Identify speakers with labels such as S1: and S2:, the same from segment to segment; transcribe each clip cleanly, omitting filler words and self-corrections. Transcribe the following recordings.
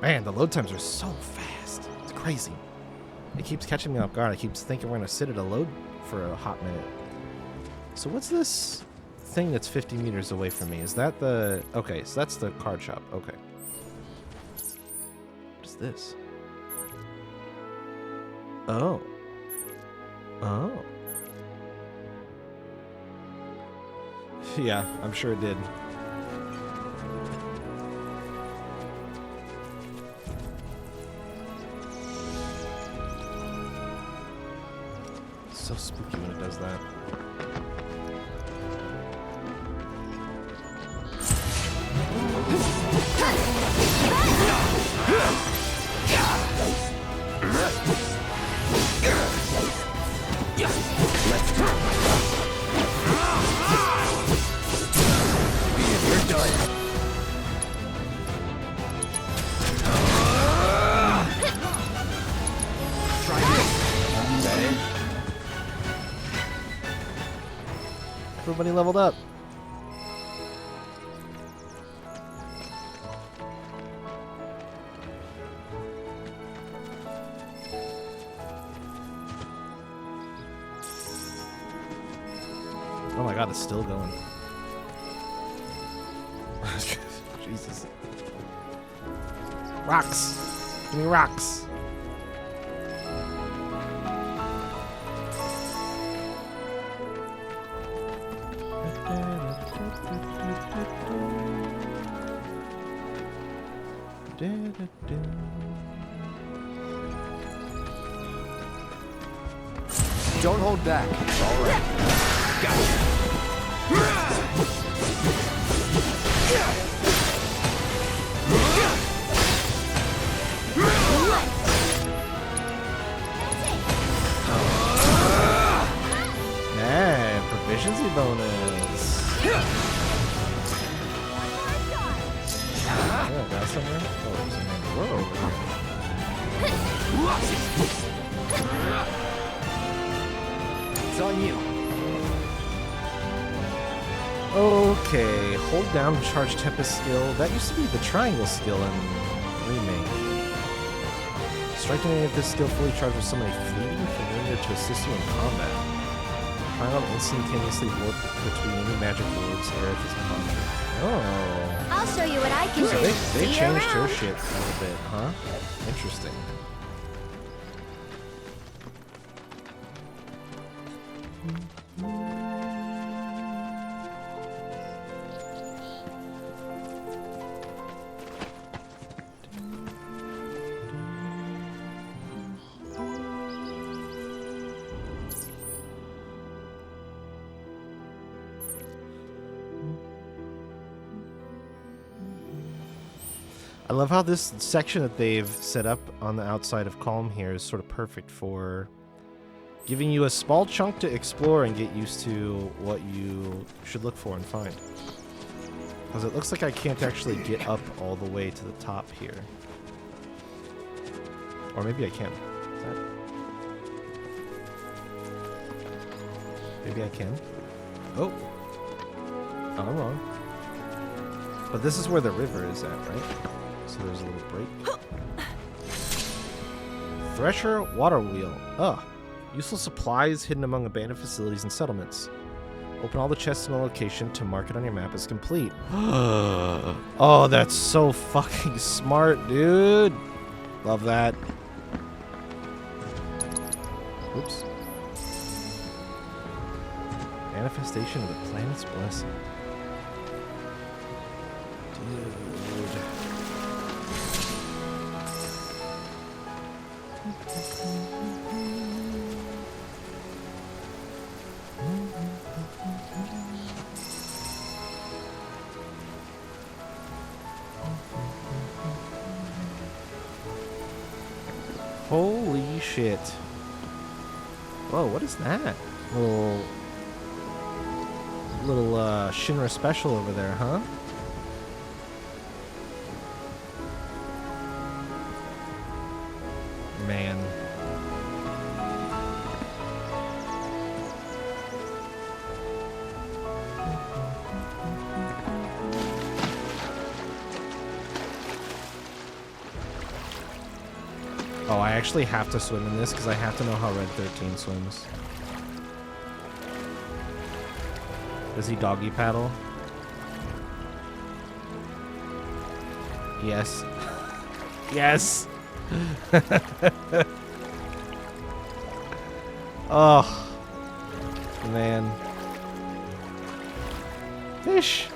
S1: Man, the load times are so fast. It's crazy. It keeps catching me off guard. I keep thinking we're going to sit at a load for a hot minute. So what's this thing that's 50 meters away from me? Is that the... Okay, so that's the card shop. Okay. What is this? Oh. Oh. Yeah, I'm sure it did. It's so spooky when it does that. Everybody leveled up. Oh my god, it's still going. Jesus. Rocks! Give me rocks!
S2: Don't hold back. All right. Gotcha.
S1: Man, proficiency bonus. Oh, got somewhere? Oh, there's a row over here.
S2: It's on you.
S1: Okay, hold down to charge Tempest skill. That used to be the triangle skill in Remake. Striking any of this skill fully charged with somebody fleeting familiar to assist you in combat. Triangle instantaneously warp between any magic words Aerith is conjured. Oh.
S3: I'll show you what I can do.
S1: So they
S3: See you
S1: changed her
S3: around.
S1: shit a little bit, huh? Interesting. I love how this section that they've set up on the outside of Calm here is sort of perfect for giving you a small chunk to explore and get used to what you should look for and find. Because it looks like I can't actually get up all the way to the top here. Or maybe I can. Is that... Maybe I can. Oh. Oh, I'm wrong. But this is where the river is at, right? So there's a little break. Thresher water wheel. Ugh. Useful supplies hidden among abandoned facilities and settlements. Open all the chests in the location to mark it on your map as complete. Oh, that's so fucking smart, dude. Love that. Oops. Manifestation of the planet's blessing. Dude. Holy shit. Whoa, what is that? Little Shinra special over there, huh? Man. Oh, I actually have to swim in this because I have to know how Red 13 swims. Does he doggy paddle? Yes. Yes! Oh. Man. Fish!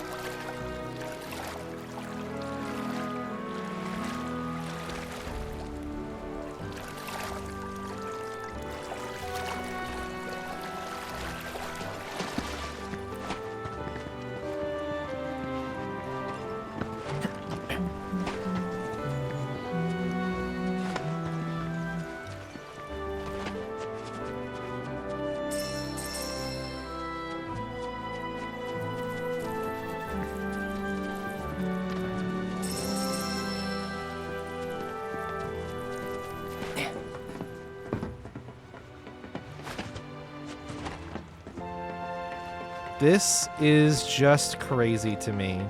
S1: This is just crazy to me.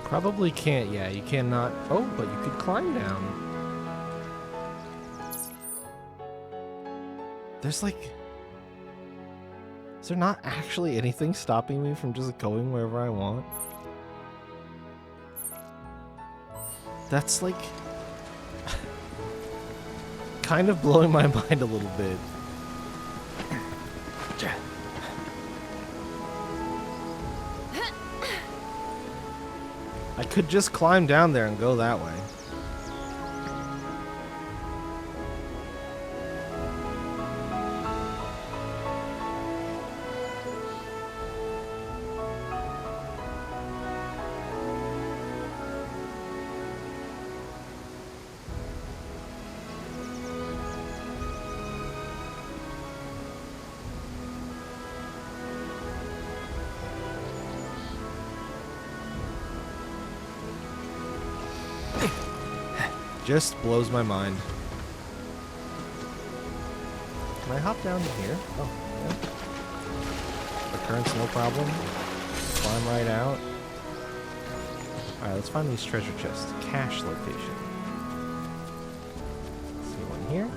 S1: Probably can't, yeah, you cannot. Oh, but you could climb down. There's like... Is there not actually anything stopping me from just going wherever I want? That's like... kind of blowing my mind a little bit. I could just climb down there and go that way. Just blows my mind. Can I hop down to here? Oh, yeah. The current's no problem. Climb right out. Alright, let's find these treasure chests. Cache location. See one here.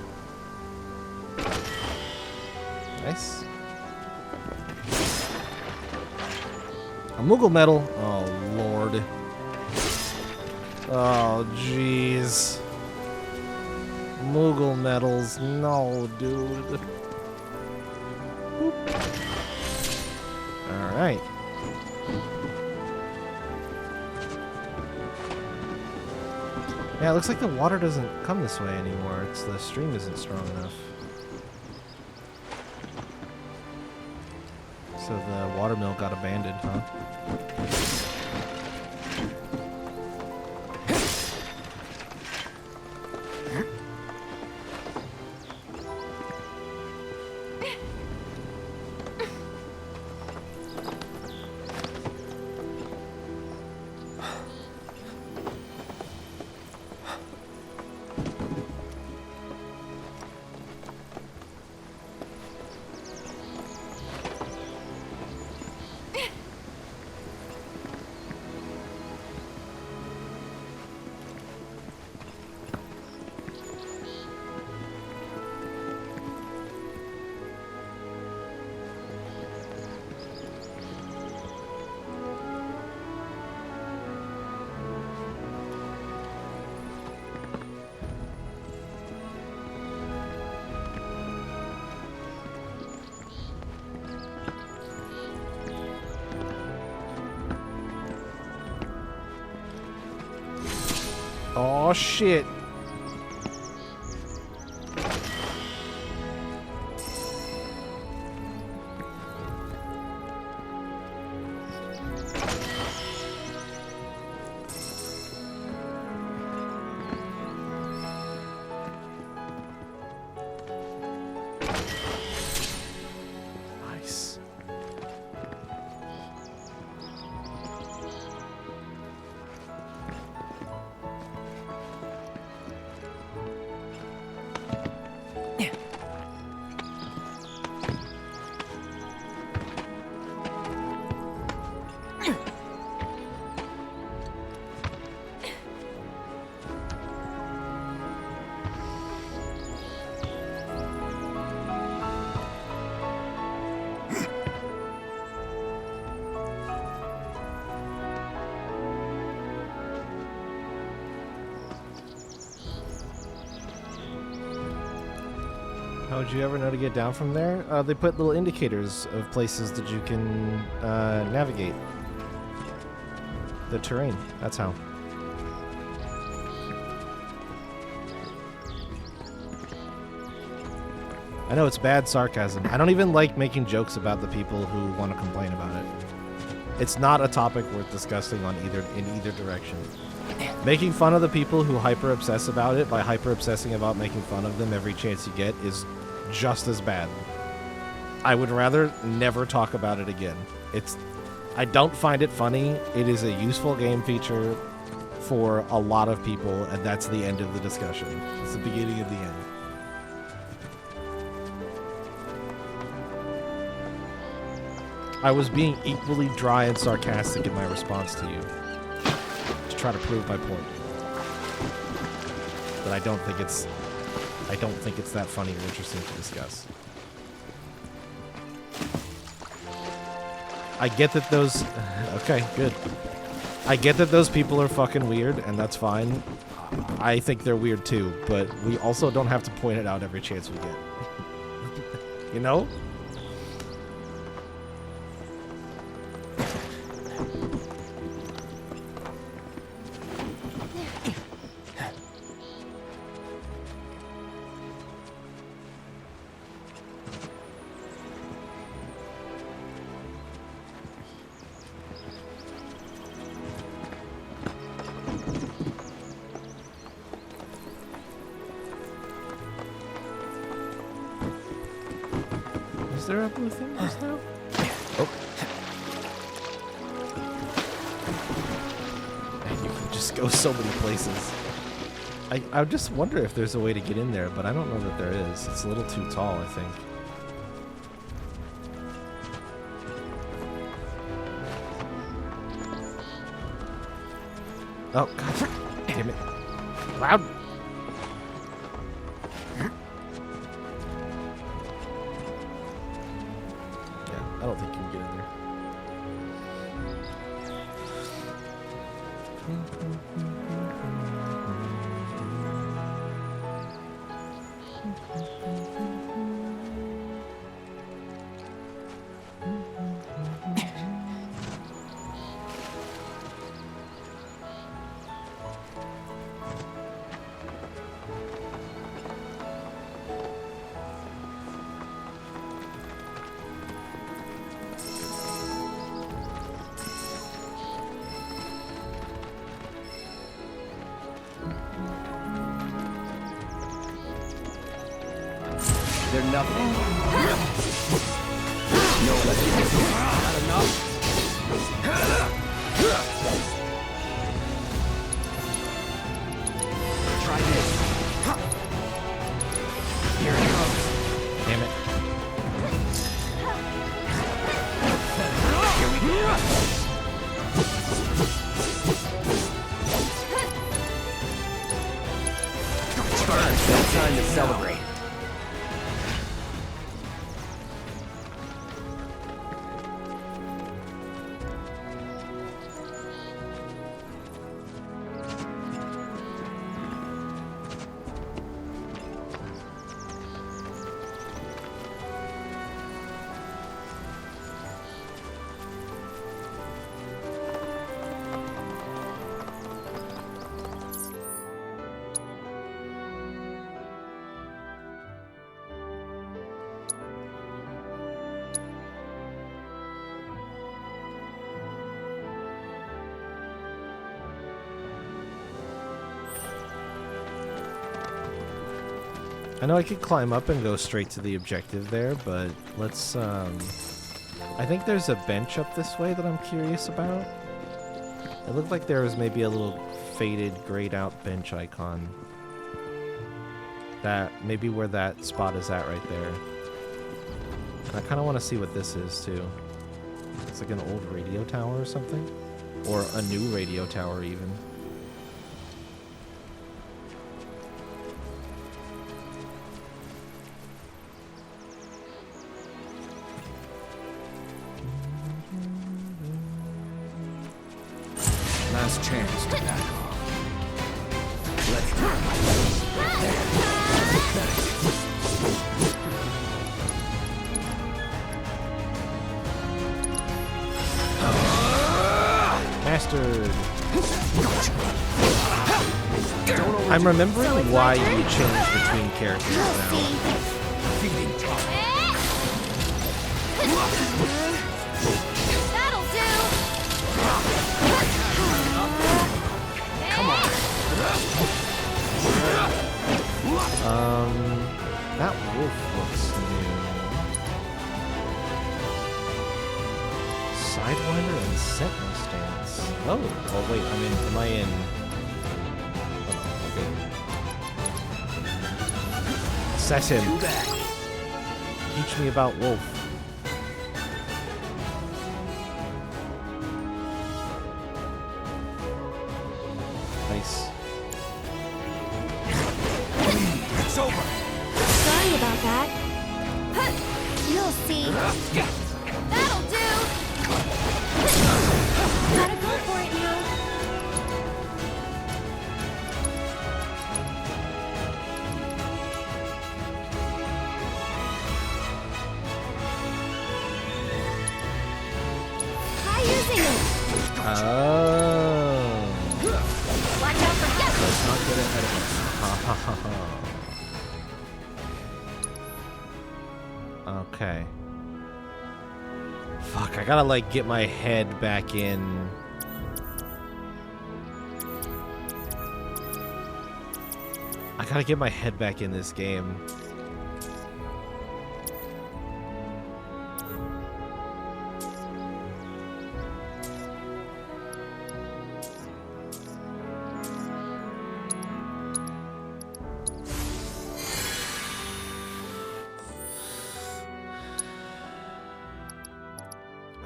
S1: Nice. A Moogle medal. Oh, Lord. Oh, jeez. Moogle medals. No, dude. Alright. Yeah, it looks like the water doesn't come this way anymore. It's the stream isn't strong enough. So the watermill got abandoned, huh? Oh shit. Nice. How would you ever know to get down from there? They put little indicators of places that you can navigate the terrain. That's how. I know it's bad sarcasm. I don't even like making jokes about the people who want to complain about it. It's not a topic worth discussing in either direction. Making fun of the people who hyper obsess about it by hyper obsessing about making fun of them every chance you get is just as bad. I would rather never talk about it again. I don't find it funny. It is a useful game feature for a lot of people, and that's the end of the discussion. It's the beginning of the end. I was being equally dry and sarcastic in my response to you, to try to prove my point. But I don't think it's that funny or interesting to discuss. I get that those... Okay, good. I get that those people are fucking weird, and that's fine. I think they're weird too, but we also don't have to point it out every chance we get. You know? Is there a blue thing just now? Oh. Man, you can just go so many places. I just wonder if there's a way to get in there, but I don't know that there is. It's a little too tall, I think. Oh, God damn it. Loud. I don't think you can get in there.
S2: They're nothing. No, let's get this. Not enough. Try this. Here it comes.
S1: Damn it.
S2: Here we go. It's time to celebrate.
S1: I know I could climb up and go straight to the objective there, but let's, I think there's a bench up this way that I'm curious about. It looked like there was maybe a little faded, grayed out bench icon. That, maybe where that spot is at right there. And I kind of want to see what this is, too. It's like an old radio tower or something? Or a new radio tower, even.
S2: Last chance to back off. Let it
S1: Mastered. I'm remembering why you change between characters now.
S3: That'll do.
S2: come on.
S1: That wolf looks new. Sidewinder and Sentinel stance. Oh wait, am I in? Oh, okay. Assassin. Teach me about wolf. Nice.
S2: It's over.
S3: Sorry about that. You'll see. That'll do. Gotta go for it now. Try using it.
S1: Oh.
S3: Watch out for yes.
S1: Let's not get ahead of us. Ha ha ha ha. Okay. Fuck, I gotta like get my head back in. I gotta get my head back in this game.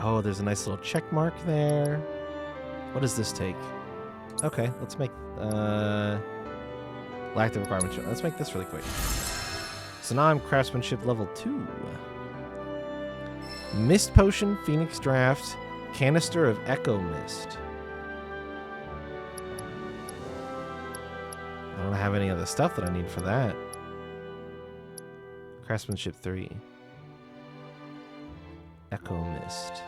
S1: Oh, there's a nice little check mark there. What does this take? Okay, let's make lack the requirement. Let's make this really quick. So now I'm craftsmanship level 2. Mist potion, Phoenix draft, canister of echo mist. I don't have any other stuff that I need for that. Craftsmanship 3. Echo mist.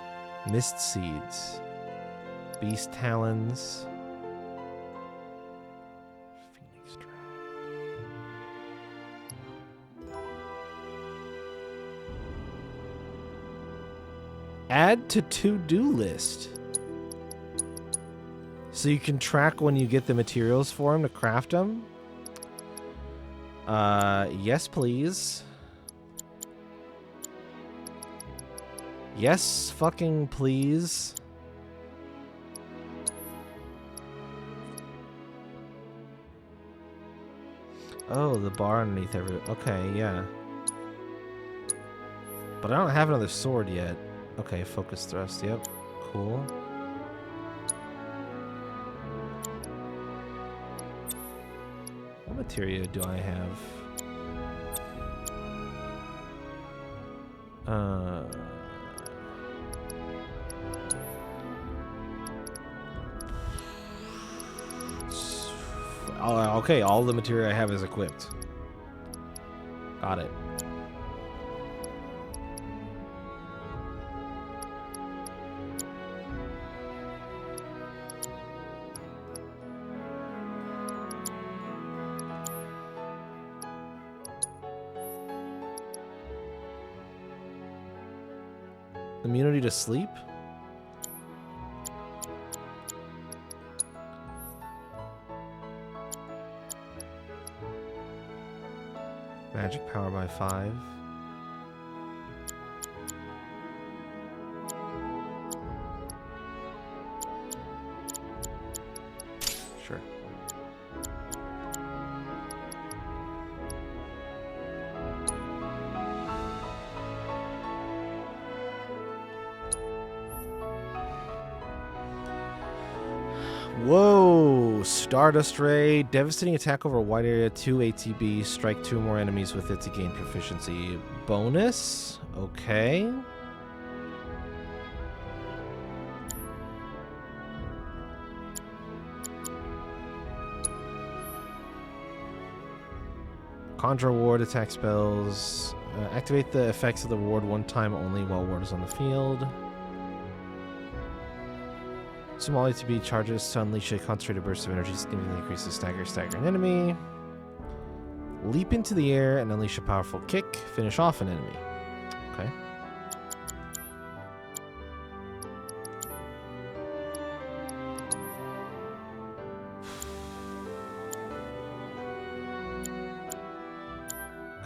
S1: Mist seeds. Beast talons. Phoenix draft. Add to to-do list. So you can track when you get the materials for them to craft them. Yes, please. Yes, fucking please. Oh, the bar underneath every... Okay, yeah. But I don't have another sword yet. Okay, focus thrust, yep. Cool. What materia do I have? Oh, okay, all the material I have is equipped. Got it. Immunity to sleep? Magic power by 5. Sure. Whoa! Stardust Ray. Devastating attack over a wide area, 2 ATB. Strike 2 more enemies with it to gain proficiency. Bonus? Okay. Conjure ward attack spells. Activate the effects of the ward one time only while ward is on the field. Small ATB charges to unleash a concentrated burst of energy, significantly increases stagger an enemy. Leap into the air and unleash a powerful kick. Finish off an enemy. Okay.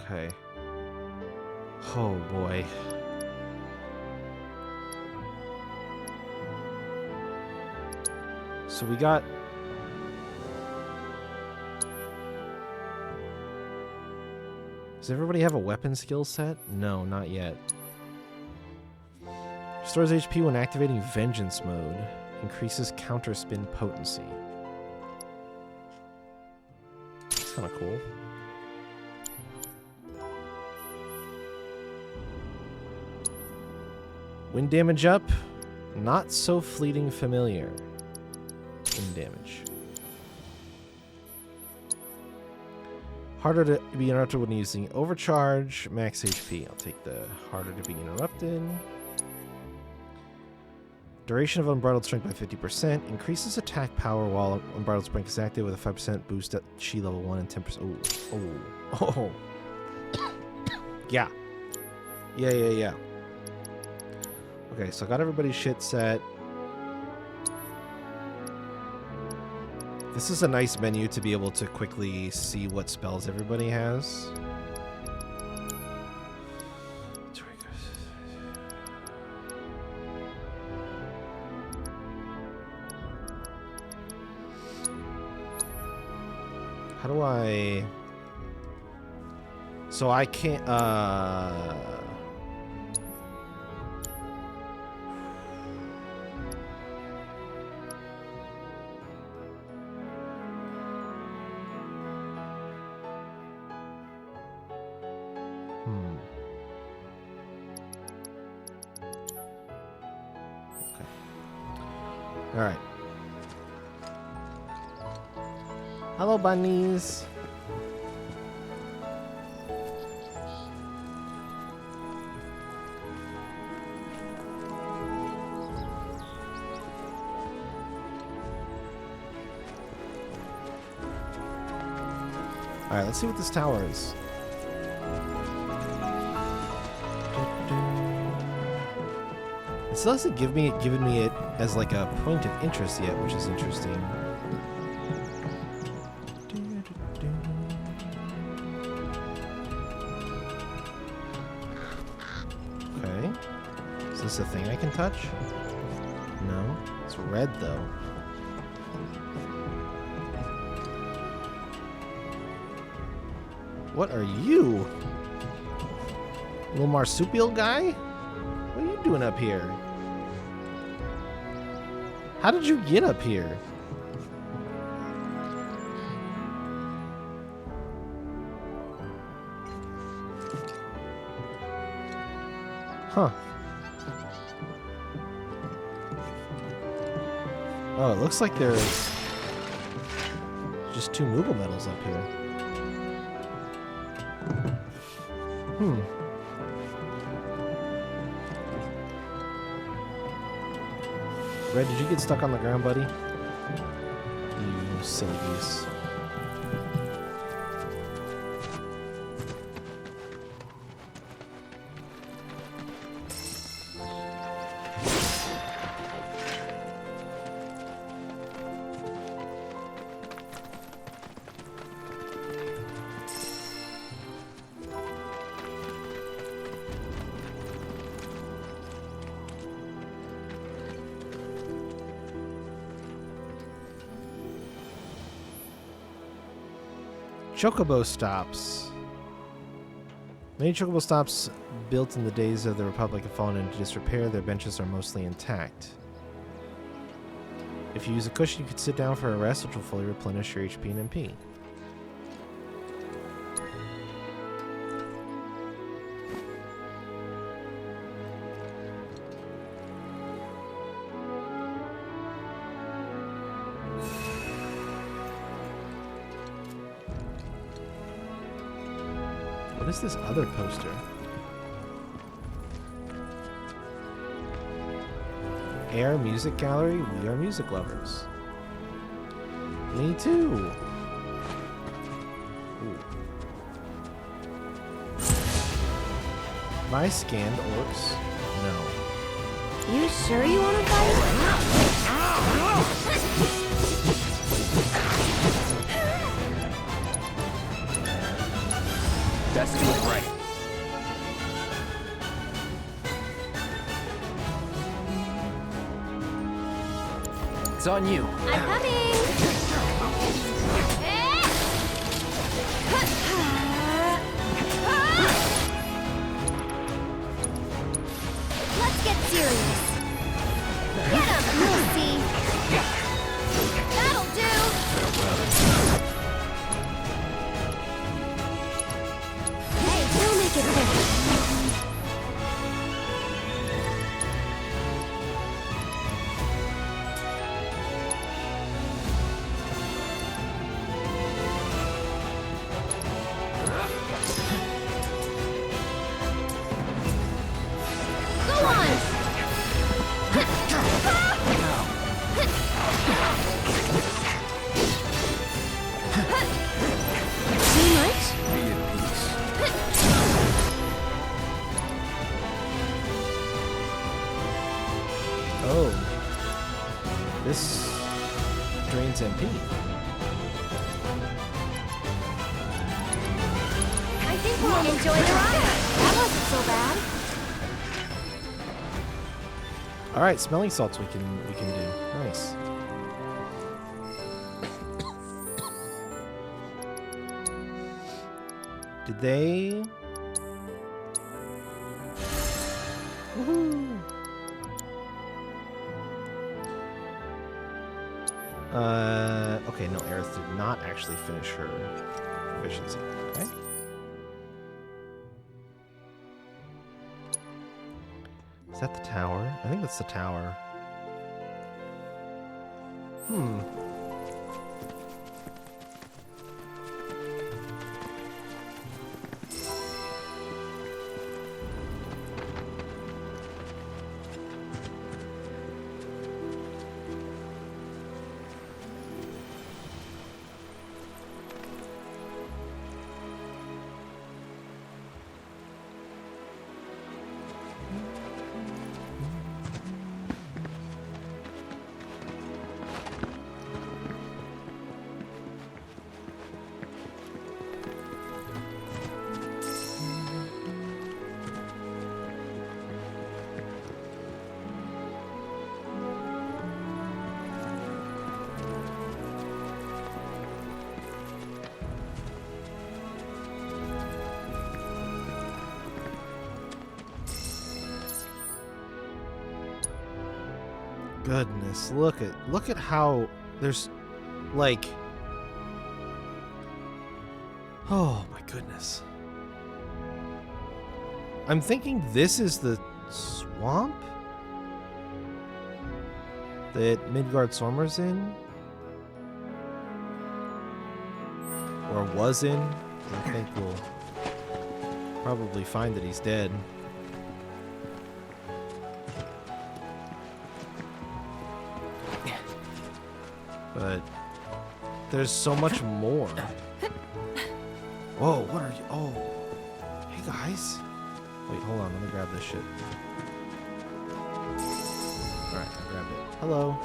S1: Okay. Oh boy. So we got... Does everybody have a weapon skill set? No, not yet. Restores HP when activating Vengeance mode. Increases counterspin potency. That's kind of cool. Wind damage up. Not so fleeting familiar. Wind damage. Harder to be interrupted when using overcharge. Max HP. I'll take the harder to be interrupted. Duration of Unbridled Strength by 50%. Increases attack power while Unbridled Strength is active with a 5% boost at Chi level 1 and 10%. Oh. Yeah. Yeah. Okay, so I got everybody's shit set. This is a nice menu to be able to quickly see what spells everybody has. How do I... So I can't... Alright. Hello, bunnies. Alright, let's see what this tower is. It still hasn't given me it as like a point of interest yet, which is interesting. Okay. Is this a thing I can touch? No. It's red though. What are you? Little marsupial guy? What are you doing up here? How did you get up here? Huh. Oh, it looks like there's just 2 Moogle medals up here. Red, did you get stuck on the ground, buddy? You silly goose. Chocobo stops. Many chocobo stops built in the days of the Republic have fallen into disrepair. Their benches are mostly intact. If you use a cushion, you could sit down for a rest, which will fully replenish your HP and MP. What is this other poster? Air Music Gallery, we are music lovers. Me too. Ooh. My scanned orcs? No.
S3: You sure you want to fight?
S2: Let's do it right. It's on you.
S3: I'm coming! Let's get serious. Get him! You'll see. That'll do! Hey, we'll make it quick.
S1: Oh. This drains MP.
S3: I think we'll enjoy the ride. That wasn't so bad.
S1: Alright, smelling salts we can do. Nice. Did they? Woohoo! Okay, no, Aerith did not actually finish her proficiency. Okay. Is that the tower? I think that's the tower. Hmm. Goodness, look at how there's like, oh my goodness. I'm thinking this is the swamp that Midgard Sormer's in, or was in. I think we'll probably find that he's dead. But there's so much more. Whoa, what are you? Oh, hey guys. Wait, hold on. Let me grab this shit. Alright, I grabbed it. Hello.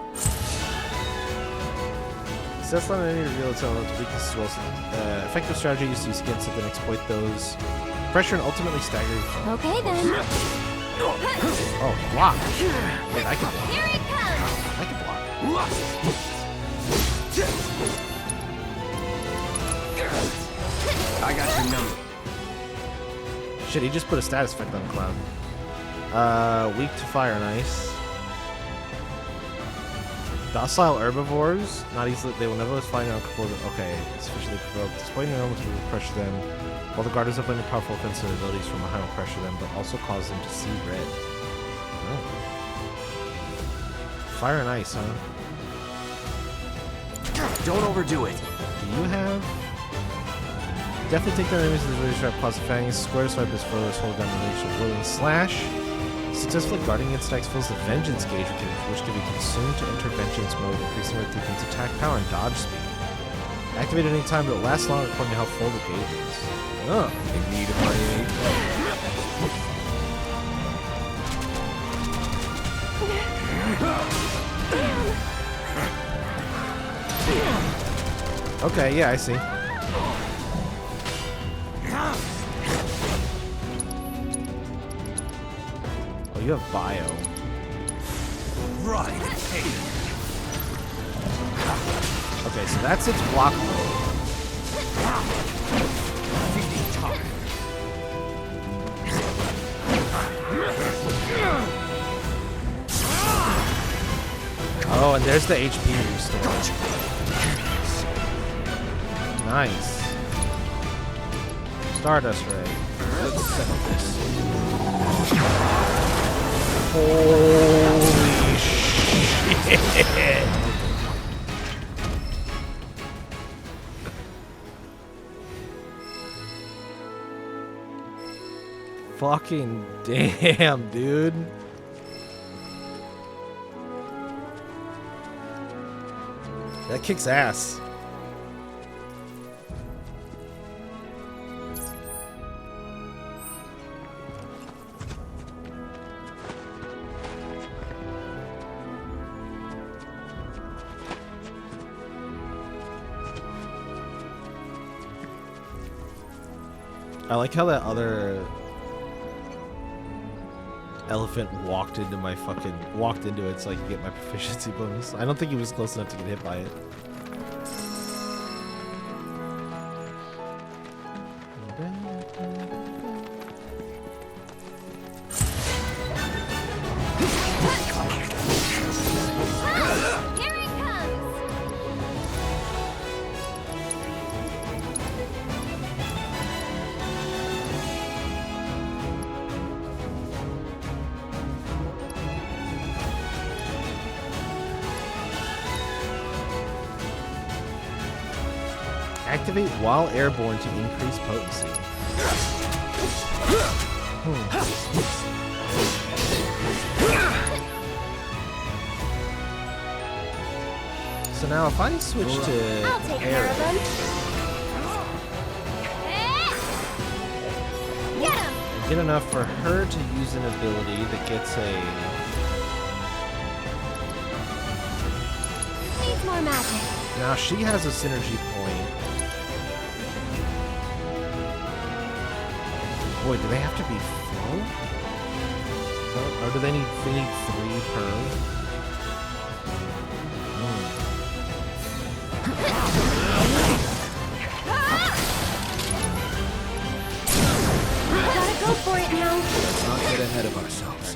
S1: That's not any reveal its own weaknesses as well as effective strategy used to use against it, then exploit those. Pressure and ultimately stagger you from.
S3: Okay then.
S1: Oh, block. Wait, I can block.
S3: Here it comes.
S1: I can block. Shit, he just put a status effect on Cloud. Weak to fire and ice. Docile herbivores, not easily. They will nevertheless find out. Okay, sufficiently provoked. Displaying their elements will pressure them. While the guard is up any powerful offensive abilities from behind will pressure them, but also cause them to see red. Oh. Fire and ice, huh?
S2: Don't overdo it.
S1: Do you have? Definitely take down enemies with the really sharp claws of fangs. Square swipe is furthest, hold down the reach of whirling slash. Successfully guarding its attacks fills the vengeance gauge, which can be consumed to enter vengeance mode, increasing our defense attack power and dodge speed. Activate at any time, but it lasts longer according to how full the gauge is. Oh, in need of my aid. Okay, yeah, I see. Oh, you have bio.
S2: Right.
S1: Okay, so that's its block mode. Oh, and there's the HP restore. Nice. Stardust Ray. Let's settle this. Holy shit! Fucking damn, dude. That kicks ass. I like how that other elephant walked into it so I could get my proficiency bonus. I don't think he was close enough to get hit by it. Activate while airborne to increase potency. So now if I switch to
S3: I'll take care
S1: air,
S3: of him. Get him!
S1: I get enough for her to use an ability that gets a...
S3: Needs more magic.
S1: Now she has a synergy point. Boy, do they have to be full? Or do they need 3 per?
S3: Gotta go for it now.
S2: Let's not get ahead of ourselves.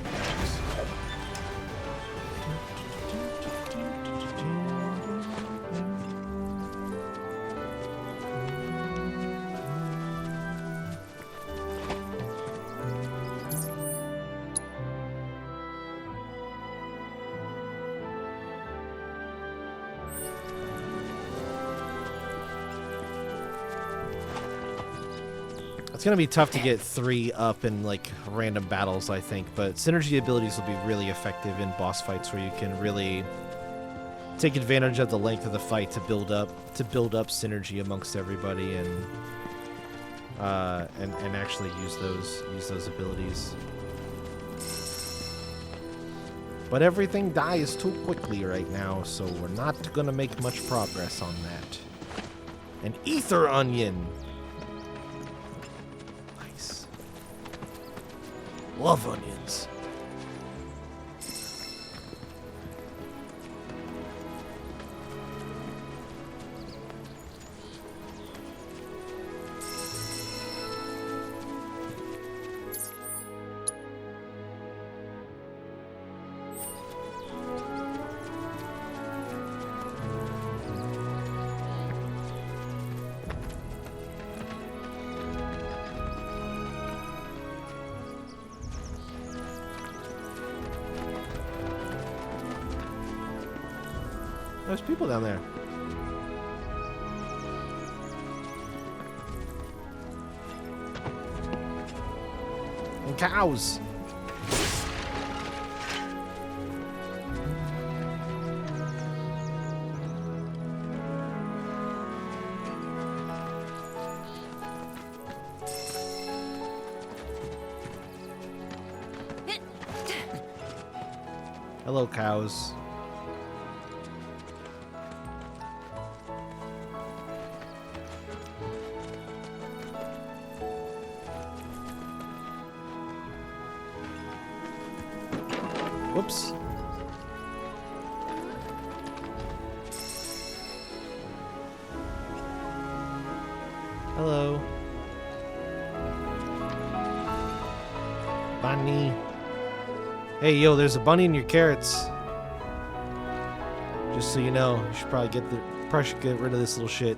S1: It's gonna be tough to get 3 up in like random battles, I think, but synergy abilities will be really effective in boss fights where you can really take advantage of the length of the fight to build up synergy amongst everybody and actually use those abilities. But everything dies too quickly right now, so we're not gonna make much progress on that. An ether onion. Love onions. There's people down there. And cows. Hello, cows. Whoops. Hello. Bunny. Hey, yo, there's a bunny in your carrots. Just so you know, you should probably get rid of this little shit.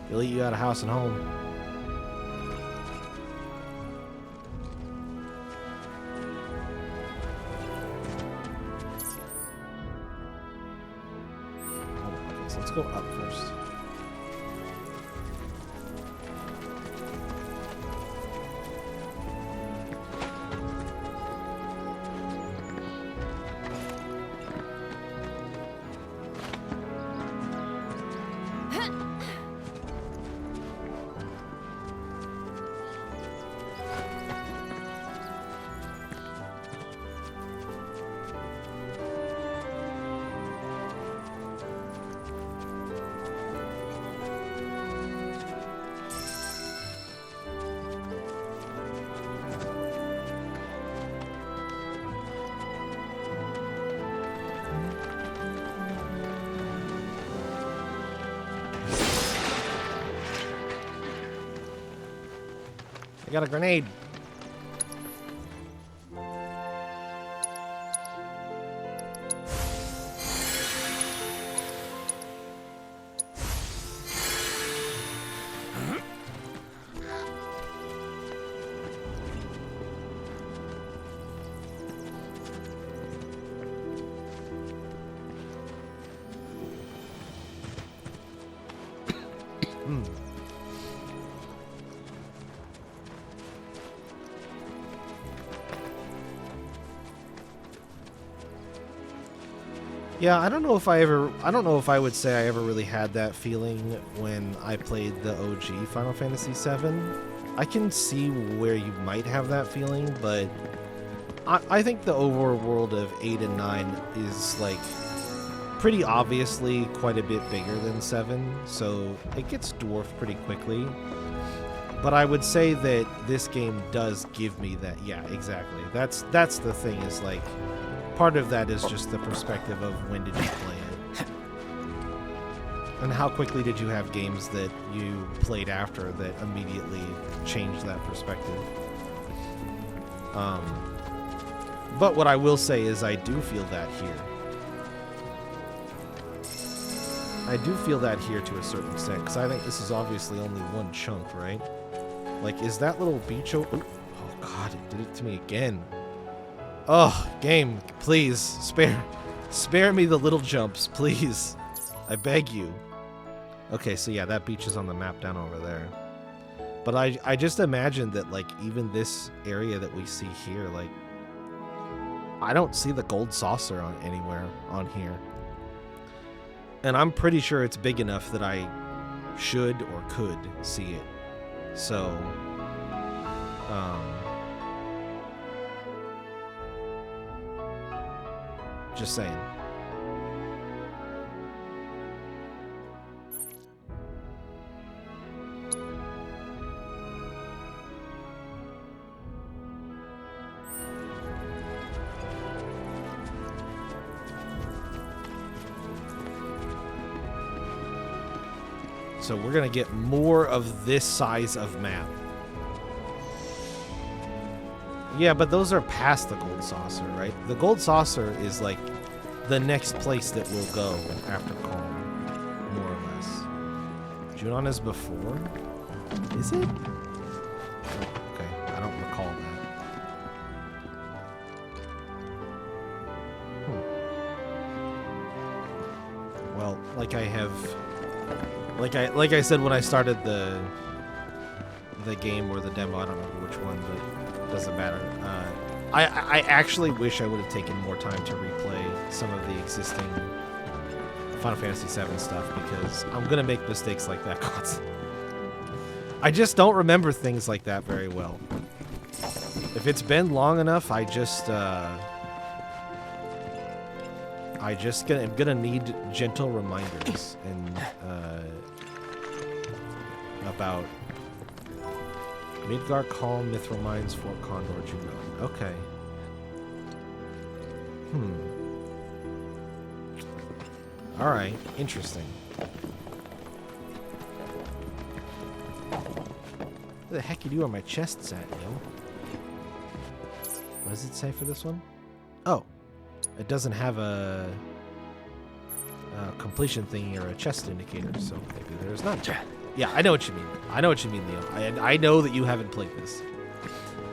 S1: It'll eat you out of house and home. Okay, so let's go up first. I got a grenade. Yeah, I don't know if I would say I ever really had that feeling when I played the OG Final Fantasy VII. I can see where you might have that feeling, but I think the overworld of 8 and 9 is, like, pretty obviously quite a bit bigger than 7, so it gets dwarfed pretty quickly. But I would say that this game does give me that. Yeah, exactly. That's the thing, is, like, part of that is just the perspective of when did you play it. And how quickly did you have games that you played after that immediately changed that perspective. But what I will say is I do feel that here. I do feel that here to a certain extent, because I think this is obviously only one chunk, right? Like, is that little beach oh god, it did it to me again. Oh, game, please, spare me the little jumps, please. I beg you. Okay, so yeah, that beach is on the map down over there. But I just imagine that, like, even this area that we see here, like, I don't see the gold saucer on anywhere on here. And I'm pretty sure it's big enough that I should or could see it. So, just saying. So we're gonna get more of this size of map. Yeah, but those are past the gold saucer, right? The gold saucer is like the next place that we'll go after Calm, more or less. Junon is before? Is it? Okay, I don't recall that. like I have, like I said when I started the game or the demo. I don't remember which one, but it doesn't matter. I actually wish I would have taken more time to replay some of the existing Final Fantasy VII stuff, because I'm gonna make mistakes like that constantly. I just don't remember things like that very well. If it's been long enough, I'm gonna need gentle reminders and about Midgar, Calm, Mithril Mines, Fort Condor, Junon. Okay. Alright, interesting. Where the heck you are my chests at, yo? What does it say for this one? Oh. It doesn't have a completion thingy or a chest indicator, so maybe there's none. Yeah, I know what you mean. I know what you mean, Leo. I know that you haven't played this.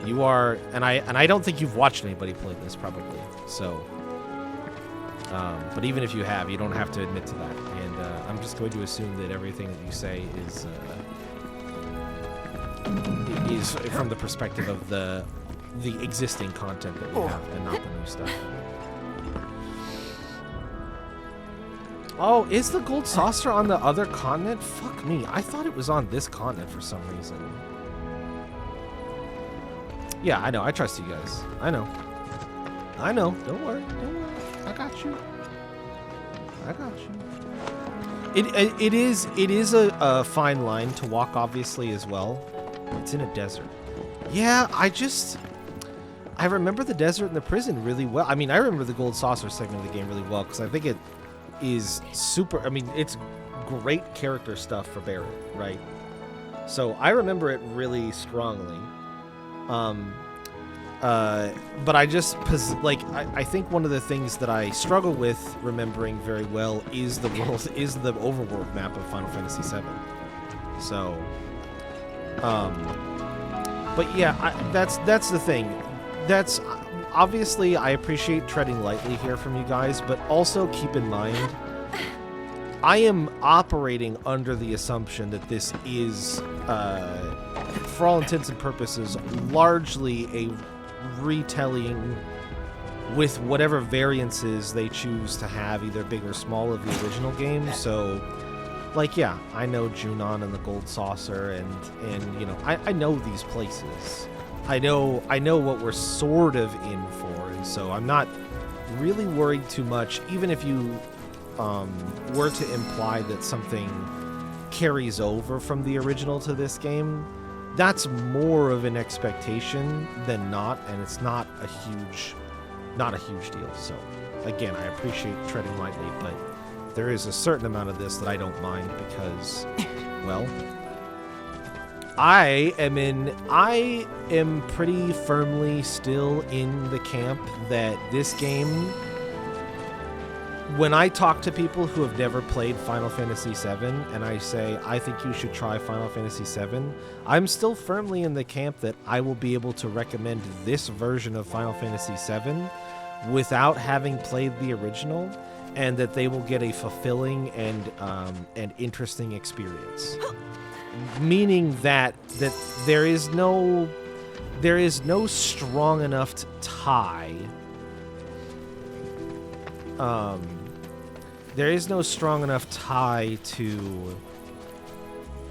S1: You are, and I don't think you've watched anybody play this, probably. So, but even if you have, you don't have to admit to that. And I'm just going to assume that everything that you say is from the perspective of the existing content that we have, and not the new stuff. Oh, is the gold saucer on the other continent? Fuck me. I thought it was on this continent for some reason. Yeah, I know. I trust you guys. I know. I know. Don't worry. Don't worry. I got you. I got you. It is a fine line to walk, obviously, as well. It's in a desert. Yeah, I remember the desert and the prison really well. I mean, I remember the gold saucer segment of the game really well, because I think it is super. I mean, it's great character stuff for Barret, right? So I remember it really strongly. But I just I think one of the things that I struggle with remembering very well is the overworld map of Final Fantasy VII. So, but yeah, that's the thing. That's obviously, I appreciate treading lightly here from you guys, but also keep in mind, I am operating under the assumption that this is, for all intents and purposes, largely a retelling with whatever variances they choose to have, either big or small, of the original game. So, like, yeah, I know Junon and the Gold Saucer, and you know, I know these places. I know what we're sort of in for, and so I'm not really worried too much, even if you were to imply that something carries over from the original to this game. That's more of an expectation than not, and it's not a huge deal. So, again, I appreciate treading lightly, but there is a certain amount of this that I don't mind because, well, I am pretty firmly still in the camp that this game, when I talk to people who have never played Final Fantasy VII and I say, I think you should try Final Fantasy VII, I'm still firmly in the camp that I will be able to recommend this version of Final Fantasy VII without having played the original, and that they will get a fulfilling and interesting experience. Meaning that there is no strong enough tie. There is no strong enough tie to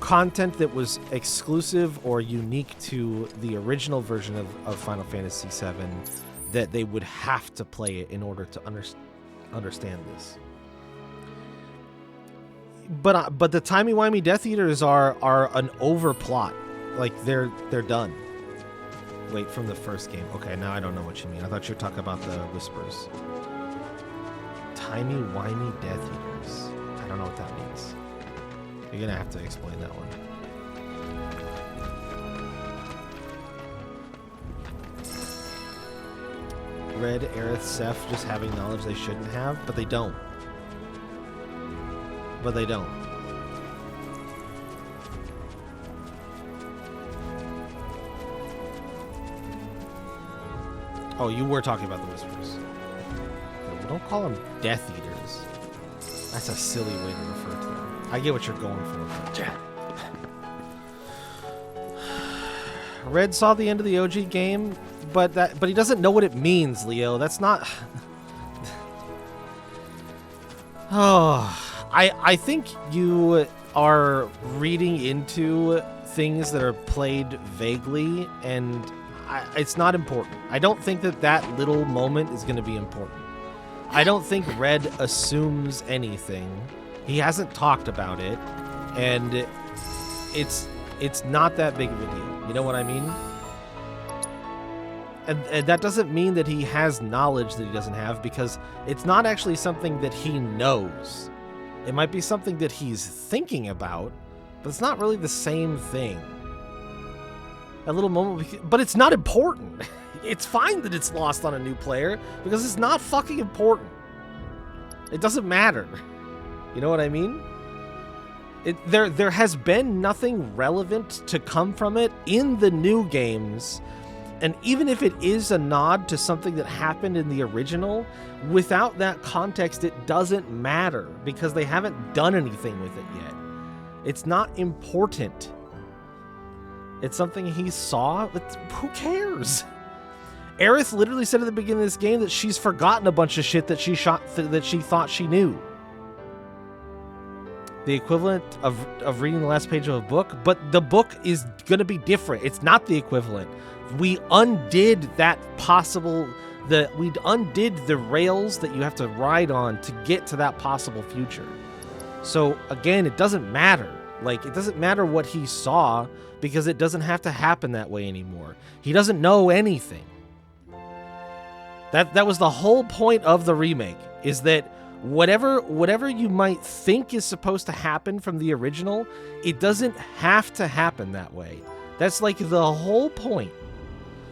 S1: content that was exclusive or unique to the original version of Final Fantasy VII that they would have to play it in order to understand this. But the timey-wimey Death Eaters are an overplot. Like, they're done. Wait, from the first game. Okay, now I don't know what you mean. I thought you were talking about the Whispers. Timey-wimey Death Eaters. I don't know what that means. You're gonna have to explain that one. Red, Aerith, Seth just having knowledge they shouldn't have, but they don't. But they don't. Oh, you were talking about the Whispers. Okay, well, don't call them Death Eaters. That's a silly way to refer to them. I get what you're going for. Red saw the end of the OG game, but he doesn't know what it means, Leo. That's not... Oh, I think you are reading into things that are played vaguely, and it's not important. I don't think that little moment is going to be important. I don't think Red assumes anything. He hasn't talked about it, and it's not that big of a deal. You know what I mean? And that doesn't mean that he has knowledge that he doesn't have, because it's not actually something that he knows. It might be something that he's thinking about, but it's not really the same thing. A little moment, but it's not important. It's fine that it's lost on a new player, because it's not fucking important. It doesn't matter. You know what I mean? There has been nothing relevant to come from it in the new games. And even if it is a nod to something that happened in the original, without that context, it doesn't matter, because they haven't done anything with it yet. It's not important. It's something he saw, but who cares? Aerith literally said at the beginning of this game that she's forgotten a bunch of shit that she thought she knew. The equivalent of reading the last page of a book, but the book is going to be different. It's not the equivalent. We undid that we undid the rails that you have to ride on to get to that possible future. So again, it doesn't matter. Like, it doesn't matter what he saw, because it doesn't have to happen that way anymore. He doesn't know anything. That was the whole point of the remake, is that whatever you might think is supposed to happen from the original, it doesn't have to happen that way. That's like the whole point.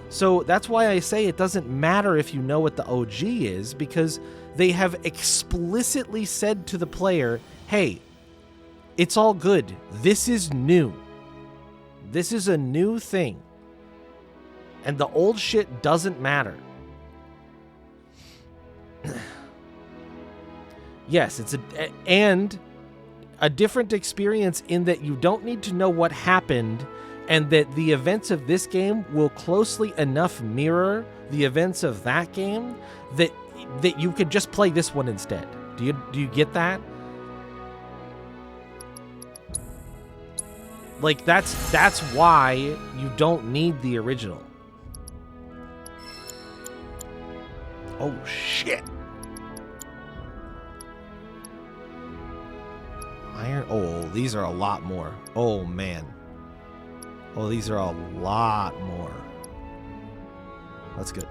S1: So that's why I say it doesn't matter if you know what the OG is, because they have explicitly said to the player, hey, it's all good. This is new. This is a new thing. And the old shit doesn't matter. Yes, it's a different experience in that you don't need to know what happened, and that the events of this game will closely enough mirror the events of that game that you could just play this one instead. Do you get that? Like, that's why you don't need the original. Oh shit. Iron. Oh, these are a lot more. Oh man. Oh, these are a lot more. That's good.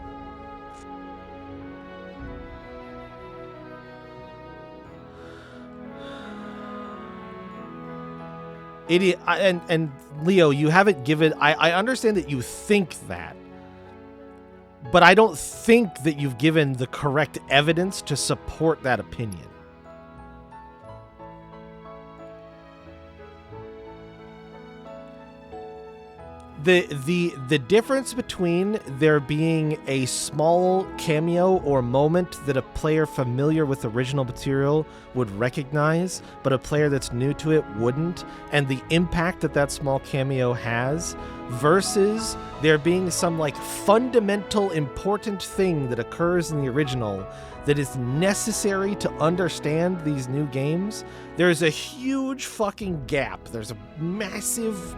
S1: Idiot. And Leo, you haven't given... I understand that you think that, but I don't think that you've given the correct evidence to support that opinion. The difference between there being a small cameo or moment that a player familiar with original material would recognize, but a player that's new to it wouldn't, and the impact that small cameo has, versus there being some like fundamental important thing that occurs in the original that is necessary to understand these new games, there's a huge fucking gap. There's a massive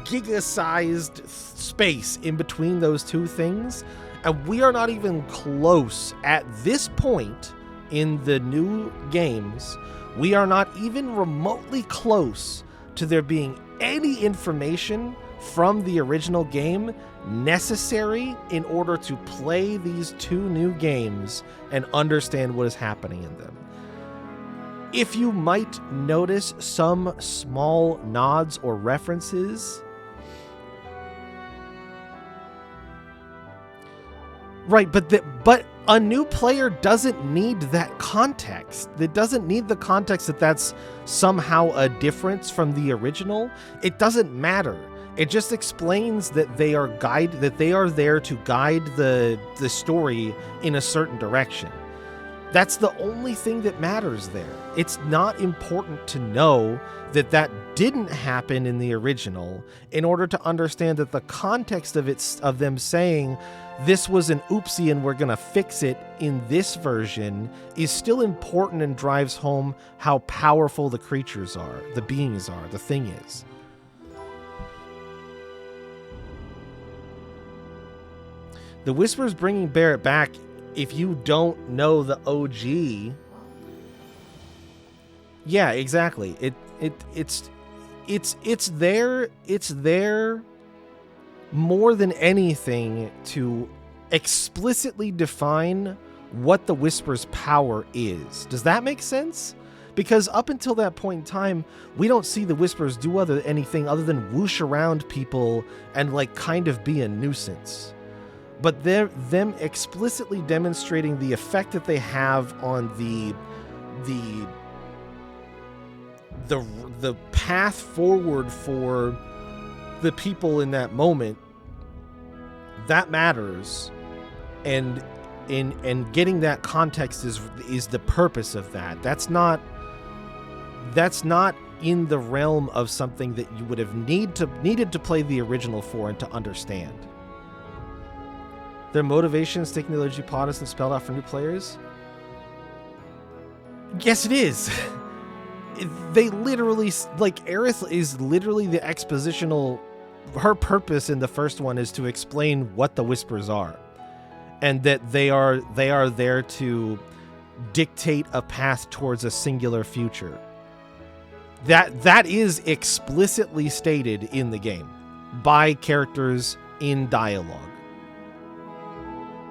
S1: giga-sized space in between those two things, and we are not even close at this point in the new games. We are not even remotely close to there being any information from the original game necessary in order to play these two new games and understand what is happening in them. If you might notice some small nods or references, right, but a new player doesn't need that context. It doesn't need the context that that's somehow a difference from the original. It doesn't matter. It just explains that they are there to guide the story in a certain direction. That's the only thing that matters there. It's not important to know that that didn't happen in the original in order to understand that the context of them saying this was an oopsie and we're going to fix it in this version is still important and drives home how powerful the creatures are, the beings are, the thing is. The Whisper's bringing Barrett back. If you don't know the OG, yeah, exactly. It's there more than anything to explicitly define what the Whisper's power is. Does that make sense? Because up until that point in time, we don't see the Whispers do anything other than whoosh around people and like kind of be a nuisance. But they're them explicitly demonstrating the effect that they have on the path forward for the people in that moment, that matters, and getting that context is the purpose of that. That's not in the realm of something that you would have needed to play the original for and to understand. Their motivation is taking the OG plot isn't spelled out for new players? Yes, it is. They literally, like, Aerith is literally the expositional. Her purpose in the first one is to explain what the Whispers are, and that they are there to dictate a path towards a singular future. That is explicitly stated in the game by characters in dialogue.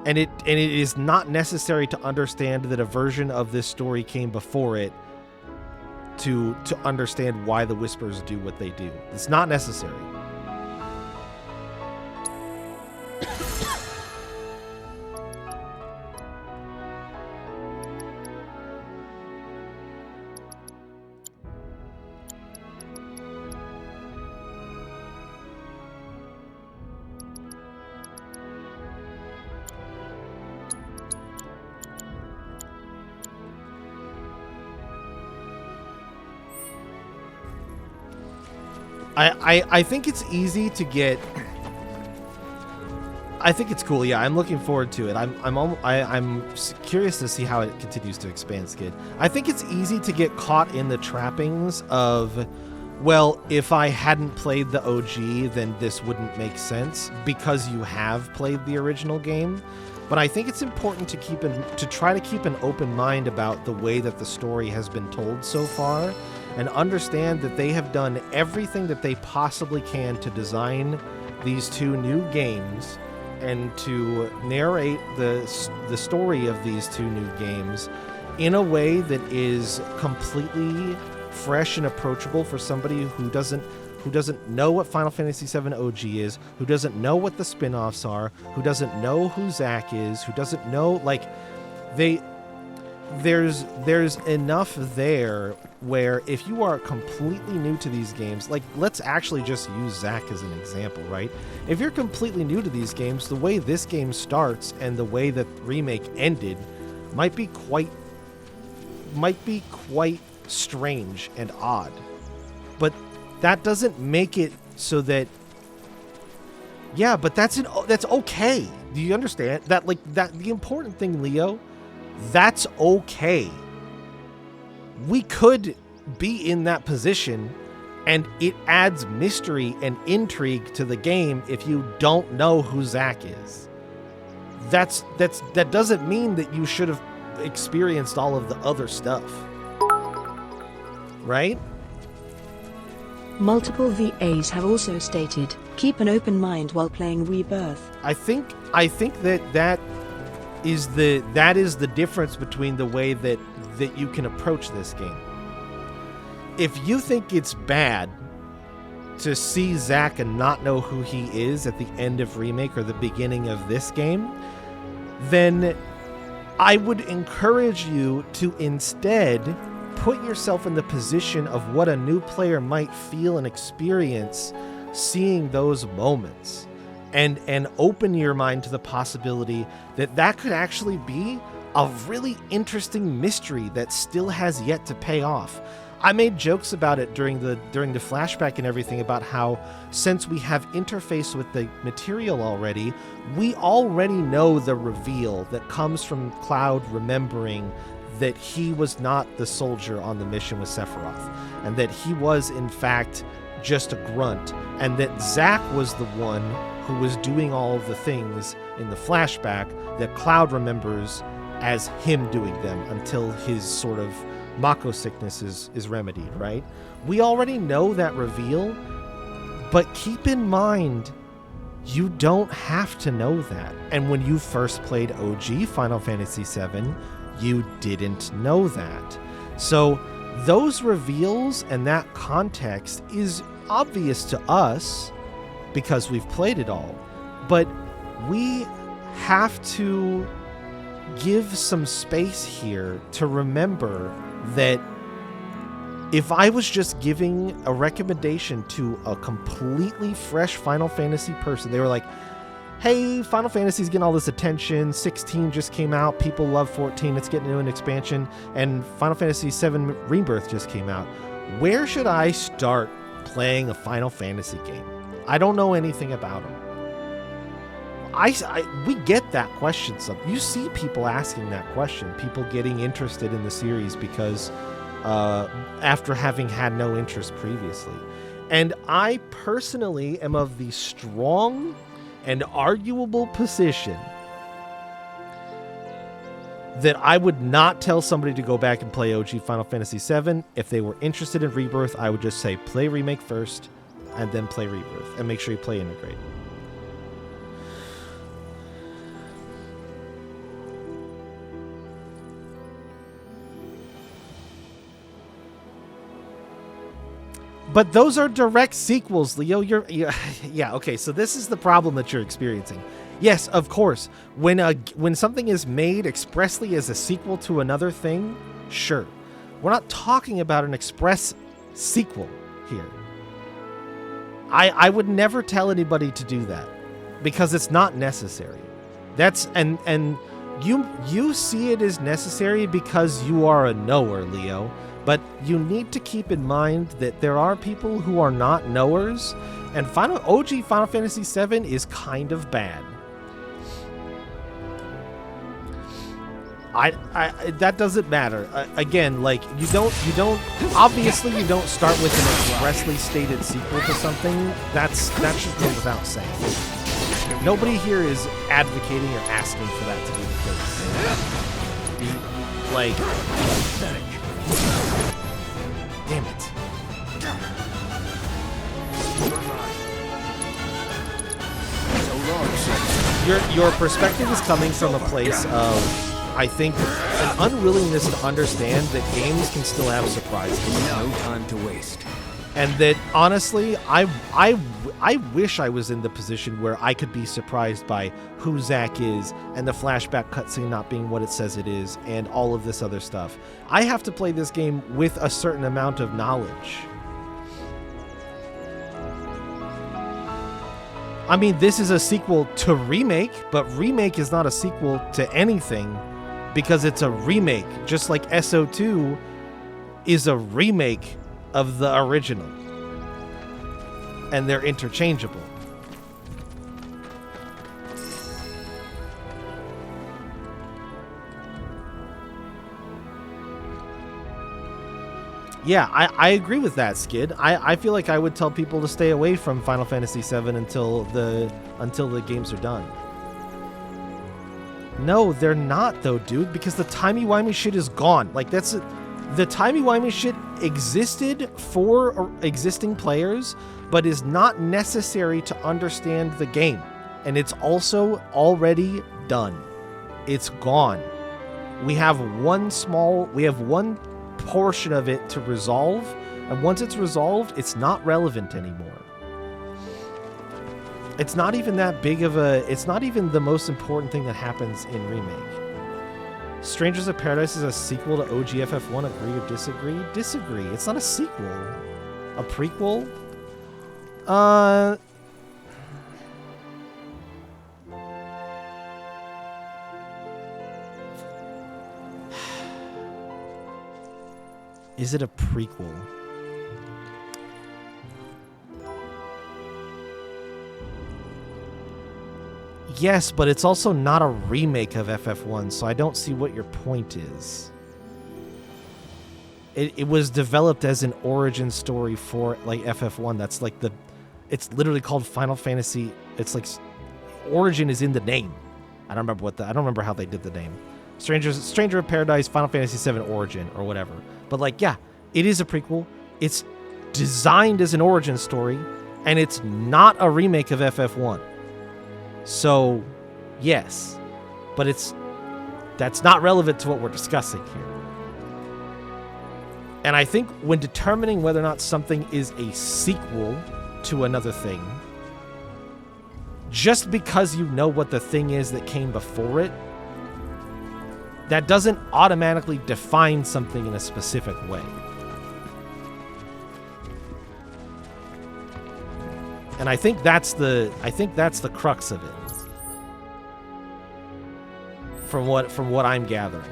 S1: And it is not necessary to understand that a version of this story came before it to understand why the Whispers do what they do. It's not necessary. I think it's easy to get. I think it's cool. Yeah, I'm looking forward to it. I'm curious to see how it continues to expand, Skid. I think it's easy to get caught in the trappings of, well, if I hadn't played the OG, then this wouldn't make sense because you have played the original game. But I think it's important to try to keep an open mind about the way that the story has been told so far, and understand that they have done everything that they possibly can to design these two new games and to narrate the story of these two new games in a way that is completely fresh and approachable for somebody who doesn't know what Final Fantasy VII OG is, who doesn't know what the spin-offs are, who doesn't know who Zack is, who doesn't know, like, there's enough there where if you are completely new to these games, like, let's actually just use Zack as an example, right? If you're completely new to these games, the way this game starts and the way that Remake ended might be quite strange and odd. But that doesn't make it so that, yeah, but that's okay. Do you understand that? Like, that the important thing, Leo, that's okay. We could be in that position, and it adds mystery and intrigue to the game if you don't know who Zack is. That doesn't mean that you should have experienced all of the other stuff. Right?
S4: Multiple VAs have also stated, keep an open mind while playing Rebirth.
S1: I think that is the difference between the way that you can approach this game. If you think it's bad to see Zack and not know who he is at the end of Remake or the beginning of this game, then I would encourage you to instead put yourself in the position of what a new player might feel and experience seeing those moments, and open your mind to the possibility that could actually be a really interesting mystery that still has yet to pay off. I made jokes about it during the flashback and everything about how since we have interface with the material already, we already know the reveal that comes from Cloud remembering that he was not the soldier on the mission with Sephiroth, and that he was in fact just a grunt, and that Zack was the one who was doing all of the things in the flashback that Cloud remembers as him doing them until his sort of Mako sickness is remedied, right? We already know that reveal, but keep in mind, you don't have to know that. And when you first played OG Final Fantasy VII, you didn't know that. So those reveals and that context is obvious to us because we've played it all, but we have to give some space here to remember that if I was just giving a recommendation to a completely fresh Final Fantasy person, they were like, hey, Final Fantasy's getting all this attention, 16 just came out, people love 14, it's getting into an expansion, and Final Fantasy VII Rebirth just came out. Where should I start playing a Final Fantasy game? I don't know anything about them. We get that question. You see people asking that question, people getting interested in the series because after having had no interest previously. And I personally am of the strong and arguable position that I would not tell somebody to go back and play OG Final Fantasy VII. If they were interested in Rebirth, I would just say play Remake first and then play Rebirth, and make sure you play Integrate. But those are direct sequels, Leo. Yeah, okay, so this is the problem that you're experiencing. Yes, of course, when something is made expressly as a sequel to another thing, sure. We're not talking about an express sequel here. I would never tell anybody to do that because it's not necessary. And you see it as necessary because you are a knower, Leo. But you need to keep in mind that there are people who are not knowers, and OG Final Fantasy VII is kind of bad. That doesn't matter. Again, like you don't obviously you don't start with an expressly stated sequel to something. That should go without saying. Nobody here is advocating or asking for that to be the case. Like, damn it. Your perspective is coming from a place of, I think, an unwillingness to understand that games can still have surprises.
S2: No time to waste.
S1: And that, honestly, I wish I was in the position where I could be surprised by who Zack is and the flashback cutscene not being what it says it is and all of this other stuff. I have to play this game with a certain amount of knowledge. I mean, this is a sequel to Remake, but Remake is not a sequel to anything because it's a remake, just like SO2 is a remake of the original. And they're interchangeable. Yeah, I agree with that, Skid. I feel like I would tell people to stay away from Final Fantasy VII until the games are done. No, they're not though, dude, because the timey-wimey shit is gone. Like, the timey-wimey shit existed for existing players, but is not necessary to understand the game. And it's also already done. It's gone. We have one portion of it to resolve, and once it's resolved, it's not relevant anymore. It's not even that big of it's not even the most important thing that happens in Remake. Strangers of Paradise is a sequel to OGFF1. Agree or disagree? Disagree. It's not a sequel. A prequel? Is it a prequel? Yes, but it's also not a remake of FF1, so I don't see what your point is. It was developed as an origin story for like FF1. That's like it's literally called Final Fantasy. It's like origin is in the name. I don't remember how they did the name. Stranger of Paradise, Final Fantasy VII Origin or whatever. But like, yeah, it is a prequel. It's designed as an origin story, and it's not a remake of FF1. So, yes, but that's not relevant to what we're discussing here. And I think when determining whether or not something is a sequel to another thing, just because you know what the thing is that came before it, that doesn't automatically define something in a specific way. And I think that's the crux of it. From what I'm gathering.